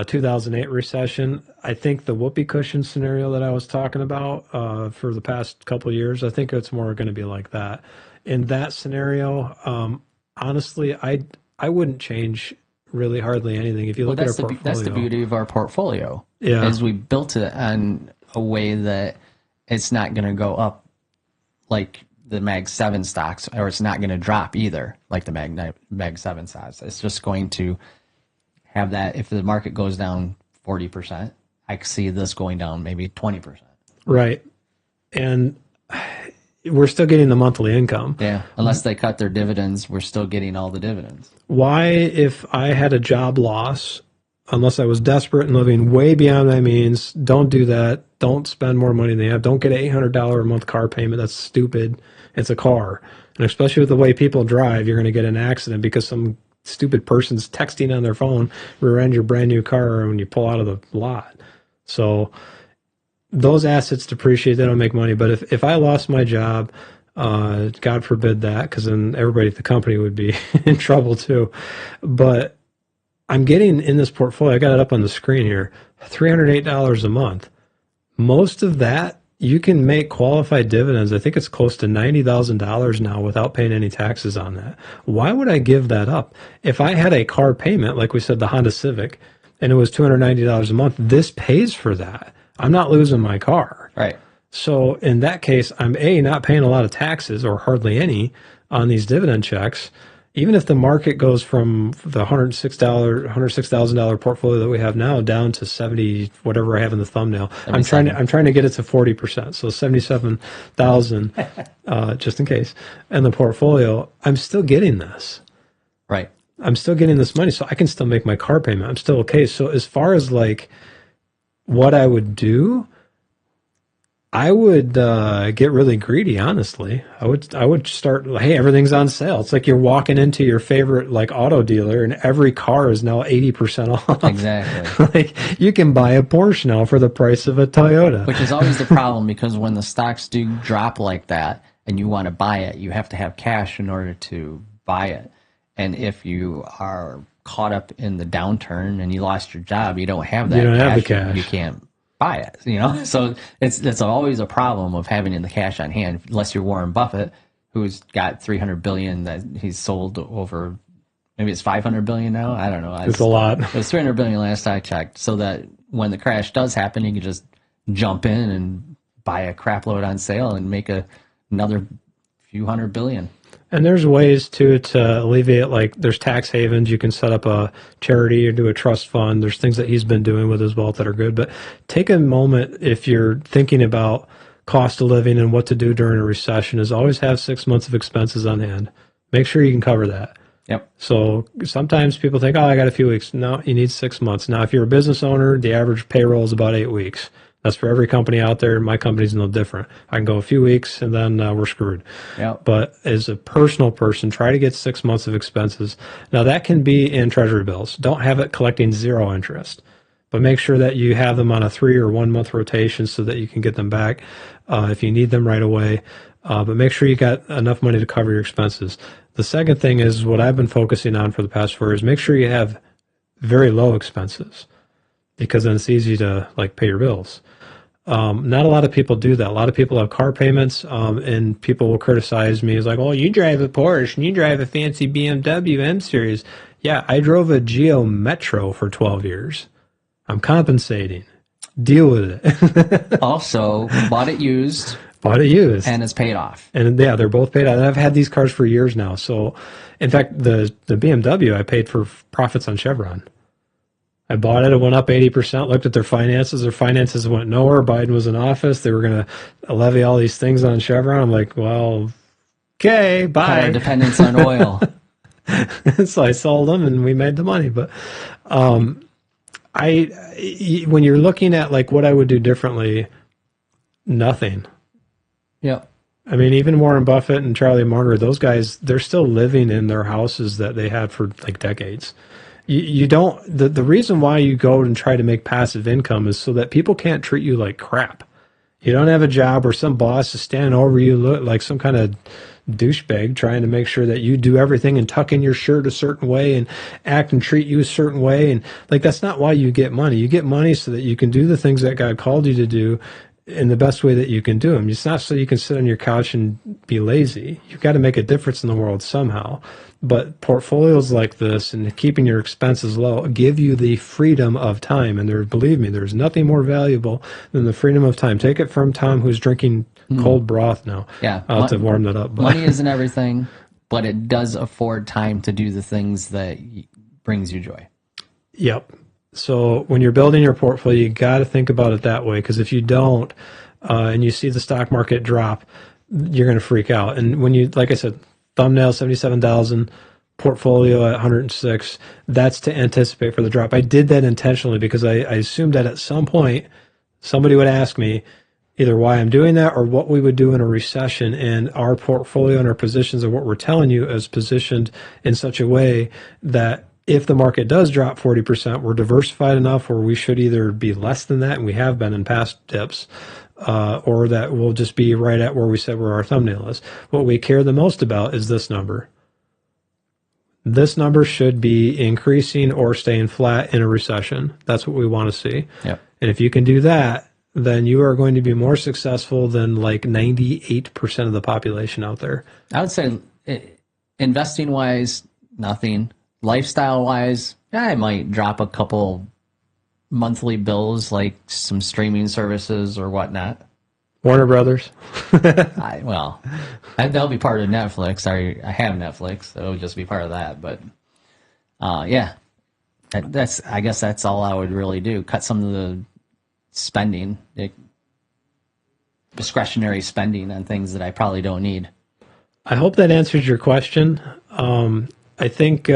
2008 recession. I think the whoopee cushion scenario that I was talking about for the past couple of years, I think it's more going to be like that. In that scenario, honestly, I wouldn't change really hardly anything. If you look at our portfolio. That's the beauty of our portfolio. Yeah. Is we built it on a way that it's not going to go up like the Mag 7 stocks, or it's not going to drop either like the Mag 7 stocks. It's just going to have that. If the market goes down 40%, I see this going down maybe 20%. Right. And we're still getting the monthly income. Yeah. Unless they cut their dividends, we're still getting all the dividends. Why, if I had a job loss, unless I was desperate and living way beyond my means, don't do that. Don't spend more money than you have. Don't get an $800 a month car payment. That's stupid. It's a car. And especially with the way people drive, you're going to get an accident because some stupid person's texting on their phone, rear-end your brand new car when you pull out of the lot. So those assets depreciate. They don't make money. But if I lost my job, God forbid that, because then everybody at the company would be in trouble too. But I'm getting in this portfolio, I got it up on the screen here, $308 a month. Most of that, you can make qualified dividends. I think it's close to $90,000 now without paying any taxes on that. Why would I give that up? If I had a car payment, like we said, the Honda Civic, and it was $290 a month, this pays for that. I'm not losing my car. Right. So in that case, I'm not paying a lot of taxes, or hardly any, on these dividend checks. Even if the market goes from the $106,000 portfolio that we have now down to 70, whatever I have in the thumbnail, I'm trying to get it to 40%. So 77,000, just in case, in the portfolio, I'm still getting this. Right. I'm still getting this money, so I can still make my car payment. I'm still okay. So as far as like what I would do, I would get really greedy, honestly. I would start, hey, everything's on sale. It's like you're walking into your favorite like auto dealer and every car is now 80% off. Exactly. Like you can buy a Porsche now for the price of a Toyota. Which is always the problem, because when the stocks do drop like that and you want to buy it, you have to have cash in order to buy it. And if you are caught up in the downturn and you lost your job, you don't have that. You don't cash, have the cash. You can't buy it, So it's always a problem of having the cash on hand, unless you're Warren Buffett, who's got $300 billion that he's sold over. Maybe it's $500 billion now. I don't know. It's a lot. It was $300 billion last I checked, so that when the crash does happen, you can just jump in and buy a crap load on sale and make another few $100 billion. And there's ways to alleviate, like there's tax havens. You can set up a charity or do a trust fund. There's things that he's been doing with his wealth that are good. But take a moment, if you're thinking about cost of living and what to do during a recession, is always have 6 months of expenses on hand. Make sure you can cover that. Yep. So sometimes people think, oh, I got a few weeks. No, you need 6 months. Now, if you're a business owner, the average payroll is about 8 weeks. That's for every company out there. My company's no different. I can go a few weeks and then we're screwed. Yep. But as a personal person, try to get 6 months of expenses. Now, that can be in treasury bills. Don't have it collecting zero interest. But make sure that you have them on a 3 or 1 month rotation so that you can get them back if you need them right away. But make sure you got enough money to cover your expenses. The second thing is what I've been focusing on for the past 4 years. Make sure you have very low expenses, because then it's easy to like pay your bills. Not a lot of people do that. A lot of people have car payments, and people will criticize me as like, "Oh, you drive a Porsche and you drive a fancy BMW M Series." Yeah, I drove a Geo Metro for 12 years. I'm compensating. Deal with it. Also, bought it used. Bought it used. And it's paid off. And yeah, they're both paid off. And I've had these cars for years now. So, in fact, the BMW I paid for profits on Chevron. I bought it. It went up 80%. Looked at their finances. Their finances went nowhere. Biden was in office. They were going to levy all these things on Chevron. I'm like, well, okay, bye. Our dependence on oil. So I sold them and we made the money. But when you're looking at like what I would do differently, nothing. Yep. I mean, even Warren Buffett and Charlie Munger, those guys, they're still living in their houses that they had for like decades. You don't, the reason why you go and try to make passive income is so that people can't treat you like crap. You don't have a job or some boss is standing over you look like some kind of douchebag trying to make sure that you do everything and tuck in your shirt a certain way and act and treat you a certain way. And like, that's not why you get money. You get money so that you can do the things that God called you to do in the best way that you can do them. It's not so you can sit on your couch and be lazy. You've got to make a difference in the world somehow. But portfolios like this and keeping your expenses low give you the freedom of time. And believe me, there's nothing more valuable than the freedom of time. Take it from Tom, who's drinking cold broth now. Yeah. I'll have to warm that up. But. Money isn't everything, but it does afford time to do the things that brings you joy. Yep. So when you're building your portfolio, you got to think about it that way. Because if you don't, and you see the stock market drop, you're going to freak out. And when you, like I said, thumbnail 77,000, portfolio at 106, that's to anticipate for the drop. I did that intentionally because I assumed that at some point somebody would ask me either why I'm doing that or what we would do in a recession. And our portfolio and our positions and what we're telling you is positioned in such a way that if the market does drop 40%, we're diversified enough where we should either be less than that, and we have been in past dips, or that we'll just be right at where we said where our thumbnail is. What we care the most about is this number. This number should be increasing or staying flat in a recession. That's what we want to see. Yep. And if you can do that, then you are going to be more successful than like 98% of the population out there. I would say investing-wise, nothing. Lifestyle-wise, I might drop a couple monthly bills like some streaming services or whatnot. Warner Brothers. That'll be part of Netflix. I have Netflix, so it'll just be part of that. But yeah, I guess that's all I would really do. Cut some of the spending, discretionary spending on things that I probably don't need. I hope that answers your question. I think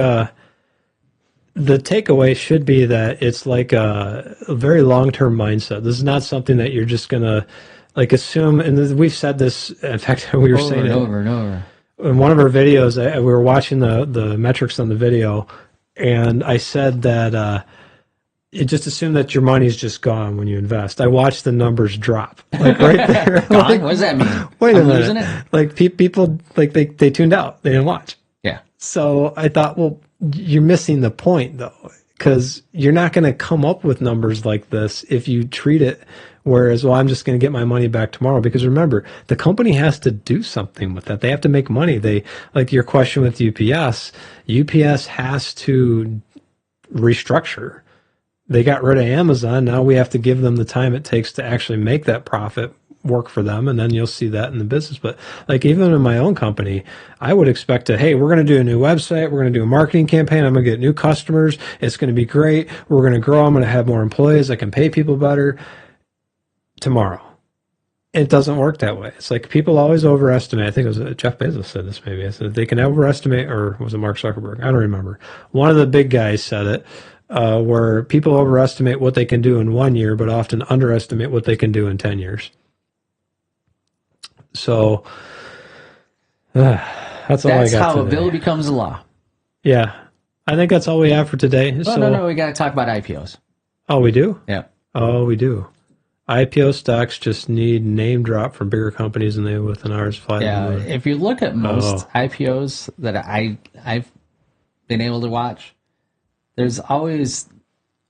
the takeaway should be that it's like a very long-term mindset. This is not something that you're just going to like assume. And we've said this, in fact, we were saying it over and over. In one of our videos, we were watching the metrics on the video, and I said that you just assume that your money's just gone when you invest. I watched the numbers drop, like right there. Gone? Like, what does that mean? Wait a minute. Losing it? Like people, like they tuned out. They didn't watch. Yeah. So I thought, well, you're missing the point though, because you're not going to come up with numbers like this if you treat it whereas, well, I'm just going to get my money back tomorrow. Because remember, the company has to do something with that. They have to make money. They, like your question with UPS has to restructure. They got rid of Amazon. Now we have to give them the time it takes to actually make that profit work for them, and then you'll see that in the business. But like even in my own company, I would expect to, hey, we're going to do a new website, we're going to do a marketing campaign, I'm going to get new customers, it's going to be great, we're going to grow, I'm going to have more employees, I can pay people better tomorrow. It doesn't work that way. It's like people always overestimate. I think it was Jeff Bezos said this maybe. I said they can overestimate, or was it Mark Zuckerberg? I don't remember. One of the big guys said it, where people overestimate what they can do in 1 year, but often underestimate what they can do in 10 years. So that's all I got That's how today. a bill becomes a law. Yeah. I think that's all we have for today. Oh, no, we got to talk about IPOs. Oh, we do? Yeah. Oh, we do. IPO stocks just need name drop from bigger companies than they with an ours fly. Yeah. If you look at most IPOs that I've been able to watch, there's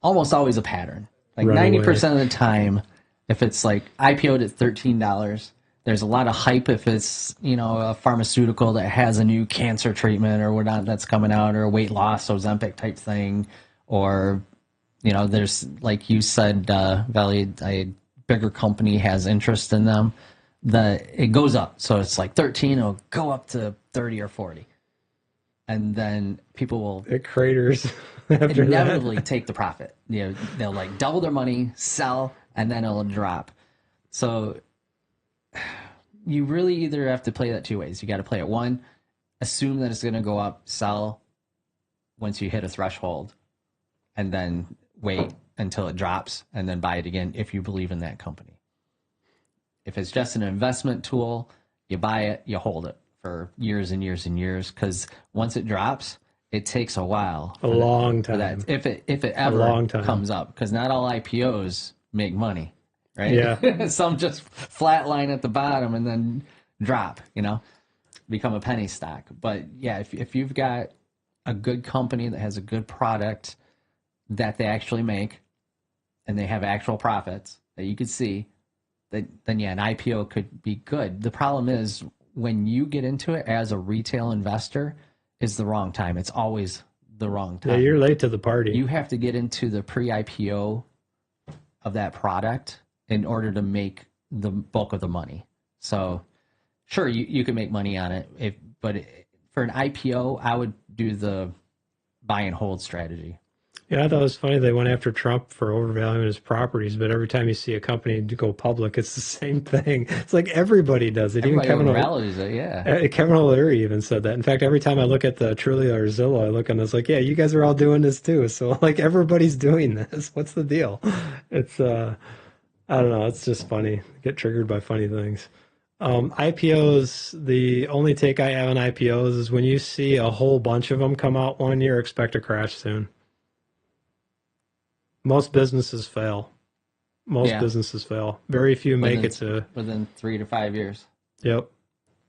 almost always a pattern. Like Run 90% of the time, if it's like IPO'd at $13, there's a lot of hype if it's, a pharmaceutical that has a new cancer treatment or whatnot that's coming out, or a weight loss, Ozempic type thing, or, there's, like you said, Valley, a bigger company has interest in them, it goes up. So it's like 13, it'll go up to 30 or 40. And then people will it craters after inevitably that. take the profit. They'll like double their money, sell, and then it'll drop. So you really either have to play that two ways. You got to play it one, assume that it's going to go up, sell once you hit a threshold, and then wait until it drops, and then buy it again if you believe in that company. If it's just an investment tool, you buy it, you hold it for years and years and years, because once it drops, it takes a while. A long time. If it ever comes up, because not all IPOs make money, right? Yeah. Some just flatline at the bottom and then drop, become a penny stock. But yeah, if you've got a good company that has a good product that they actually make and they have actual profits that you could see, then yeah, an IPO could be good. The problem is when you get into it as a retail investor is the wrong time. It's always the wrong time. Yeah, you're late to the party. You have to get into the pre-IPO of that product in order to make the bulk of the money. So sure, you can make money on it, but for an IPO, I would do the buy and hold strategy. Yeah, I thought it was funny they went after Trump for overvaluing his properties, but every time you see a company go public, it's the same thing. It's like everybody does it. Everybody overvalues it, yeah. Kevin O'Leary even said that. In fact, every time I look at the Trulia or Zillow, I look and it's like, yeah, you guys are all doing this too. So like everybody's doing this. What's the deal? It's I don't know. It's just funny. Get triggered by funny things. IPOs, the only take I have on IPOs is when you see a whole bunch of them come out one year, expect a crash soon. Most businesses fail. Businesses fail. Very few make it to within 3 to 5 years. Yep.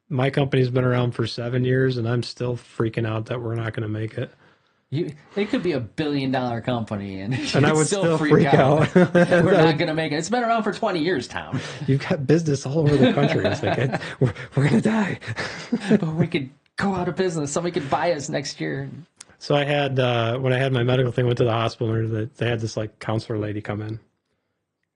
My company's been around for 7 years, and I'm still freaking out that we're not going to make it. It could be $1 billion company, and I would still freak out. We're not going to make it. It's been around for 20 years, Tom. You've got business all over the country. It's like we're going to die. But we could go out of business. Somebody could buy us next year. So I had, when I had my medical thing, went to the hospital, and they had this like counselor lady come in,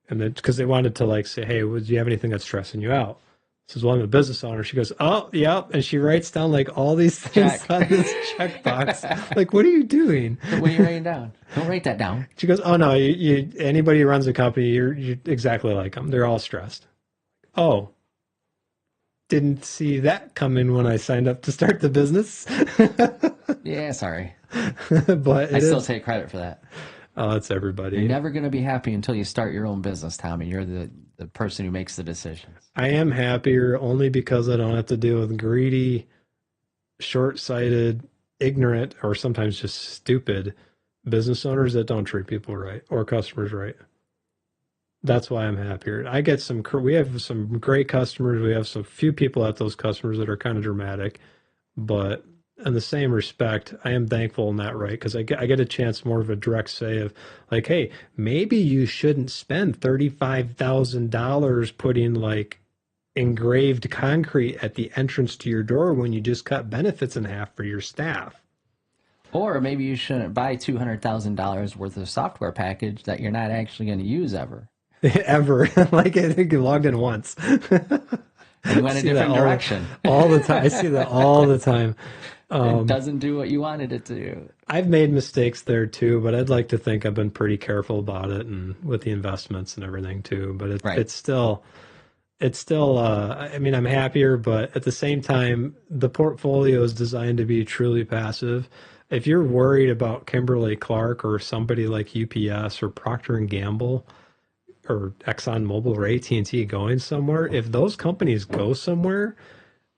and then because they wanted to like say, hey, do you have anything that's stressing you out? This is one of the business owners. She goes, oh, yeah, and she writes down like all these things on this checkbox. Like, what are you doing? What are you writing down? Don't write that down. She goes, oh no, anybody who runs a company, you're exactly like them. They're all stressed. Oh. Didn't see that coming when I signed up to start the business. Yeah, sorry. But I still take credit for that. Oh, it's everybody. You're never going to be happy until you start your own business, Tommy. You're the person who makes the decisions. I am happier only because I don't have to deal with greedy, short-sighted, ignorant, or sometimes just stupid business owners that don't treat people right or customers right. That's why I'm happier. We have some great customers. We have some few people at those customers that are kind of dramatic, but in the same respect, I am thankful in that, right? Because I get a chance more of a direct say of like, hey, maybe you shouldn't spend $35,000 putting like engraved concrete at the entrance to your door when you just cut benefits in half for your staff. Or maybe you shouldn't buy $200,000 worth of software package that you're not actually going to use ever. Ever. Like I think you logged in once. You went a different direction. All the time. I see that all the time. It doesn't do what you wanted it to do. I've made mistakes there too, but I'd like to think I've been pretty careful about it and with the investments and everything too. But it's still, I mean, I'm happier, but at the same time, the portfolio is designed to be truly passive. If you're worried about Kimberly-Clark or somebody like UPS or Procter & Gamble or ExxonMobil or AT&T going somewhere, if those companies go somewhere,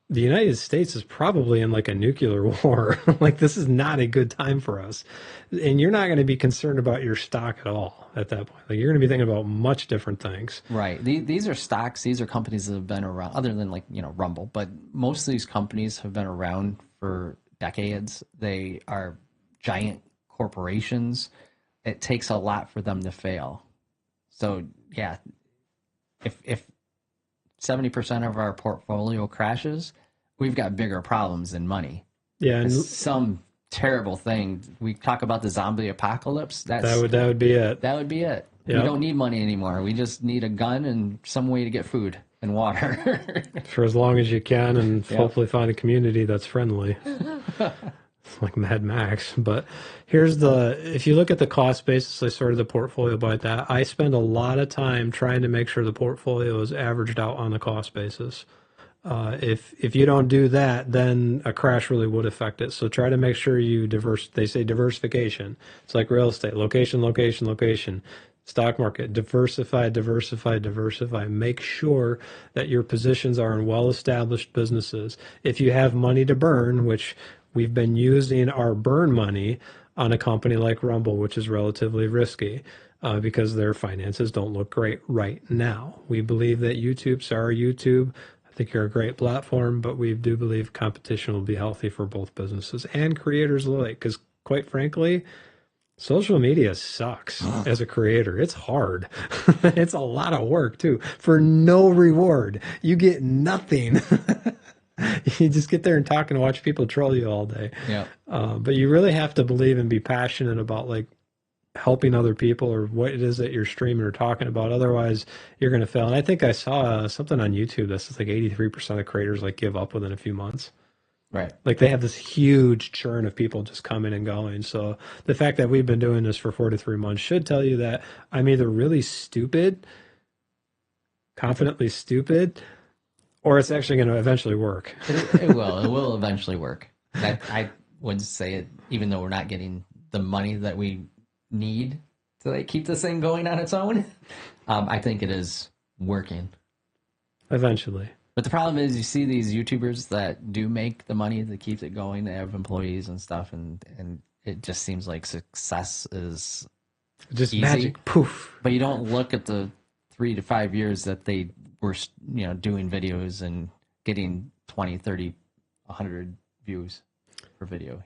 the United States is probably in like a nuclear war. Like this is not a good time for us. And you're not going to be concerned about your stock at all at that point. Like you're going to be thinking about much different things. Right. These are stocks. These are companies that have been around other than like, Rumble, but most of these companies have been around for decades. They are giant corporations, it takes a lot for them to fail. So yeah, if 70% of our portfolio crashes, we've got bigger problems than money. Yeah, and some terrible thing. We talk about the zombie apocalypse. that would be it. That would be it. Yep. We don't need money anymore. We just need a gun and some way to get food and water. For as long as you can, and hopefully find a community that's friendly. It's like Mad Max. But if you look at the cost basis, I sorted the portfolio by that. I spend a lot of time trying to make sure the portfolio is averaged out on the cost basis. If you don't do that, then a crash really would affect it. So try to make sure they say diversification. It's like real estate, location, location, location. Stock market, diversify, diversify, diversify. Make sure that your positions are in well-established businesses. If you have money to burn, which we've been using our burn money on a company like Rumble, which is relatively risky because their finances don't look great right now. We believe that YouTube. I think you're a great platform, but we do believe competition will be healthy for both businesses and creators alike. Because quite frankly, social media sucks as a creator. It's hard. It's a lot of work too for no reward. You get nothing. You just get there and talk and watch people troll you all day. Yeah. But you really have to believe and be passionate about like helping other people or what it is that you're streaming or talking about. Otherwise, you're going to fail. And I think I saw something on YouTube that says like 83% of creators like give up within a few months. Right. Like they have this huge churn of people just coming and going. So the fact that we've been doing this for 4 to 3 months should tell you that I'm either really stupid, confidently stupid, or it's actually going to eventually work. It will. It will eventually work. I would say it, even though we're not getting the money that we need to like keep this thing going on its own. I think it is working. Eventually. But the problem is you see these YouTubers that do make the money that keeps it going. They have employees and stuff, and it just seems like success is just easy. Magic. Poof. But you don't look at the 3 to 5 years that they were, doing videos and getting 20, 30, 100 views per video,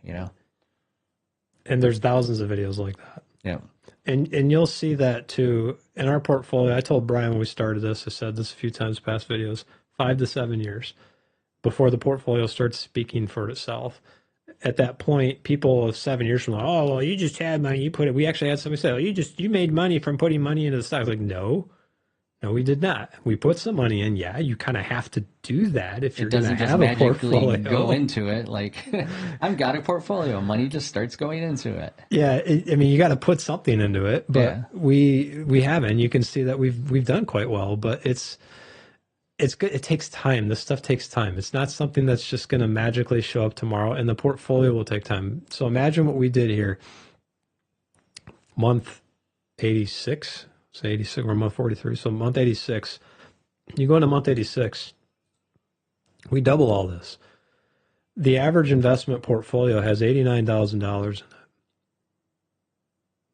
And there's thousands of videos like that. Yeah. And you'll see that too in our portfolio. I told Brian when we started this, I said this a few times past videos, 5 to 7 years before the portfolio starts speaking for itself. At that point, people of 7 years from now, oh, well, you just had money, you put it. We actually had somebody say, oh, you made money from putting money into the stock. I was like, no, we did not. We put some money in. Yeah, you kind of have to do that if you're going to have a portfolio. Go into it. Like, I've got a portfolio. Money just starts going into it. Yeah, you got to put something into it, but we haven't. You can see that we've done quite well, but it's good. It takes time. This stuff takes time. It's not something that's just going to magically show up tomorrow, and the portfolio will take time. So imagine what we did here. Month 86. So 86, we're month 43. So month 86, you go into month 86, we double all this. The average investment portfolio has $89,000 in it.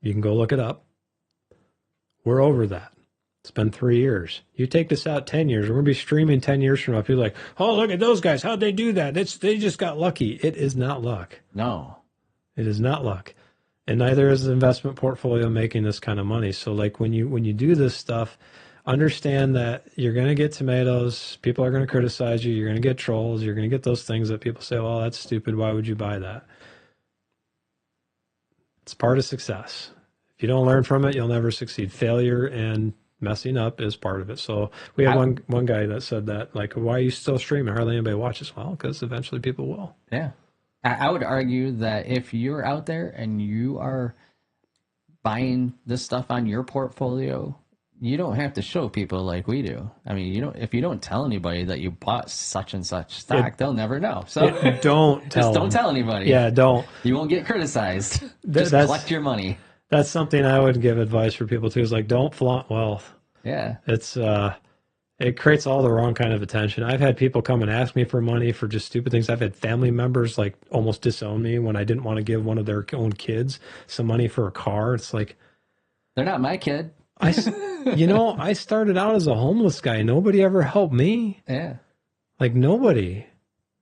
You can go look it up. We're over that. It's been 3 years. You take this out 10 years, we're going to be streaming 10 years from now. People are like, oh, look at those guys. How'd they do that? They just got lucky. It is not luck. No. It is not luck. And neither is the investment portfolio making this kind of money. So like when you do this stuff, understand that you're going to get tomatoes. People are going to criticize you. You're going to get trolls. You're going to get those things that people say, well, that's stupid. Why would you buy that? It's part of success. If you don't learn from it, you'll never succeed. Failure and messing up is part of it. So we had one guy that said that, like, why are you still streaming? Hardly anybody watches. Well, because eventually people will. Yeah. I would argue that if you're out there and you are buying this stuff on your portfolio, you don't have to show people like we do. I mean, if you don't tell anybody that you bought such and such stock, they'll never know. So don't tell anybody. Yeah, don't. You won't get criticized. Just collect your money. That's something I would give advice for people too. Is like, don't flaunt wealth. Yeah, it creates all the wrong kind of attention. I've had people come and ask me for money for just stupid things. I've had family members like almost disown me when I didn't want to give one of their own kids some money for a car. It's like, they're not my kid. I started out as a homeless guy. Nobody ever helped me. Yeah. Like nobody.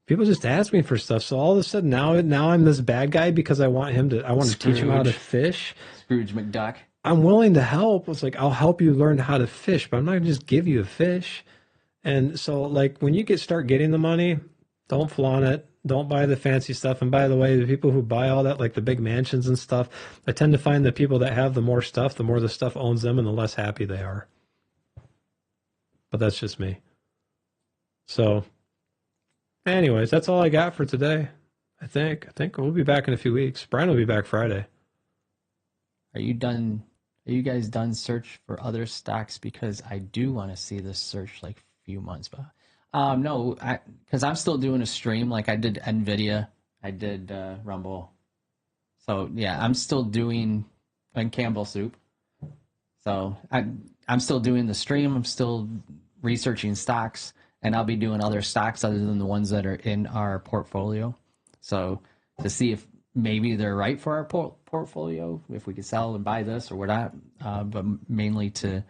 people just ask me for stuff. So all of a sudden now I'm this bad guy because I want to teach him how to fish. Scrooge McDuck. I'm willing to help. It's like, I'll help you learn how to fish, but I'm not gonna just give you a fish. And so, like, when you start getting the money, don't flaunt it. Don't buy the fancy stuff. And by the way, the people who buy all that, like the big mansions and stuff, I tend to find the people that have the more stuff, the more the stuff owns them and the less happy they are. But that's just me. So anyways, that's all I got for today. I think we'll be back in a few weeks. Brian will be back Friday. Are you done? Are you guys done search for other stocks? Because I do want to see this search like a few months back. No, because I'm still doing a stream. Like I did NVIDIA, I did Rumble. So yeah, I'm still doing and Campbell Soup. So I'm still doing the stream. I'm still researching stocks, and I'll be doing other stocks other than the ones that are in our portfolio. So to see if maybe they're right for our portfolio, if we could sell and buy this or whatnot, but mainly to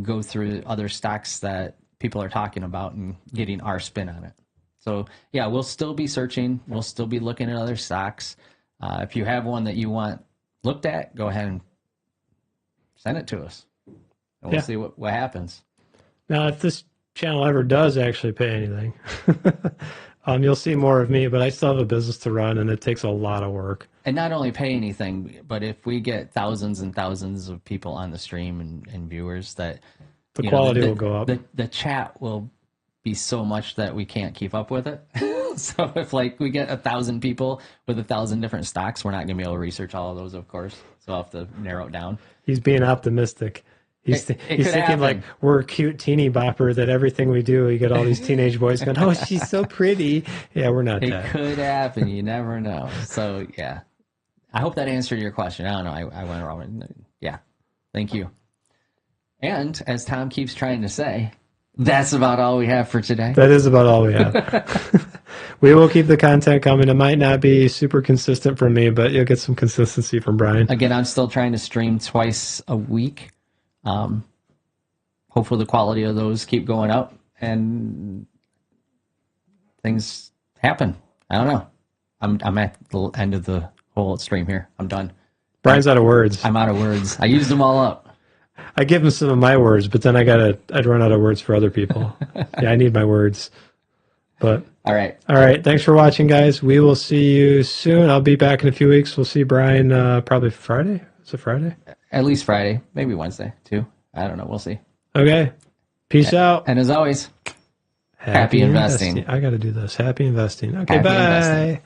go through other stocks that people are talking about and getting our spin on it. So yeah, we'll still be searching. We'll still be looking at other stocks. If you have one that you want looked at, go ahead and send it to us, and we'll see what happens. Now, if this channel ever does actually pay anything, you'll see more of me, but I still have a business to run, and it takes a lot of work. And not only pay anything, but if we get thousands and thousands of people on the stream and viewers, that the quality will go up. The chat will be so much that we can't keep up with it. So if like we get 1,000 people with 1,000 different stocks, we're not going to be able to research all of those, of course. So I'll have to narrow it down. He's being optimistic. He's thinking like we're a cute teeny bopper that everything we do, we get all these teenage boys going, oh, she's so pretty. Yeah, we're not that. It could happen. You never know. So yeah, I hope that answered your question. I don't know. I went wrong. Yeah. Thank you. And as Tom keeps trying to say, that's about all we have for today. That is about all we have. We will keep the content coming. It might not be super consistent from me, but you'll get some consistency from Brian. Again, I'm still trying to stream twice a week. Hopefully the quality of those keep going up and things happen. I don't know. I'm at the end of the whole stream here. I'm done. Brian's out of words. I'm out of words. I used them all up. I give him some of my words, but then I'd run out of words for other people. Yeah, I need my words. But all right. Thanks for watching, guys. We will see you soon. I'll be back in a few weeks. We'll see Brian probably Friday. Is it Friday? At least Friday, maybe Wednesday too. I don't know. We'll see. Okay. Peace out. And as always, happy investing. I got to do this. Happy investing. Okay, bye. Investing.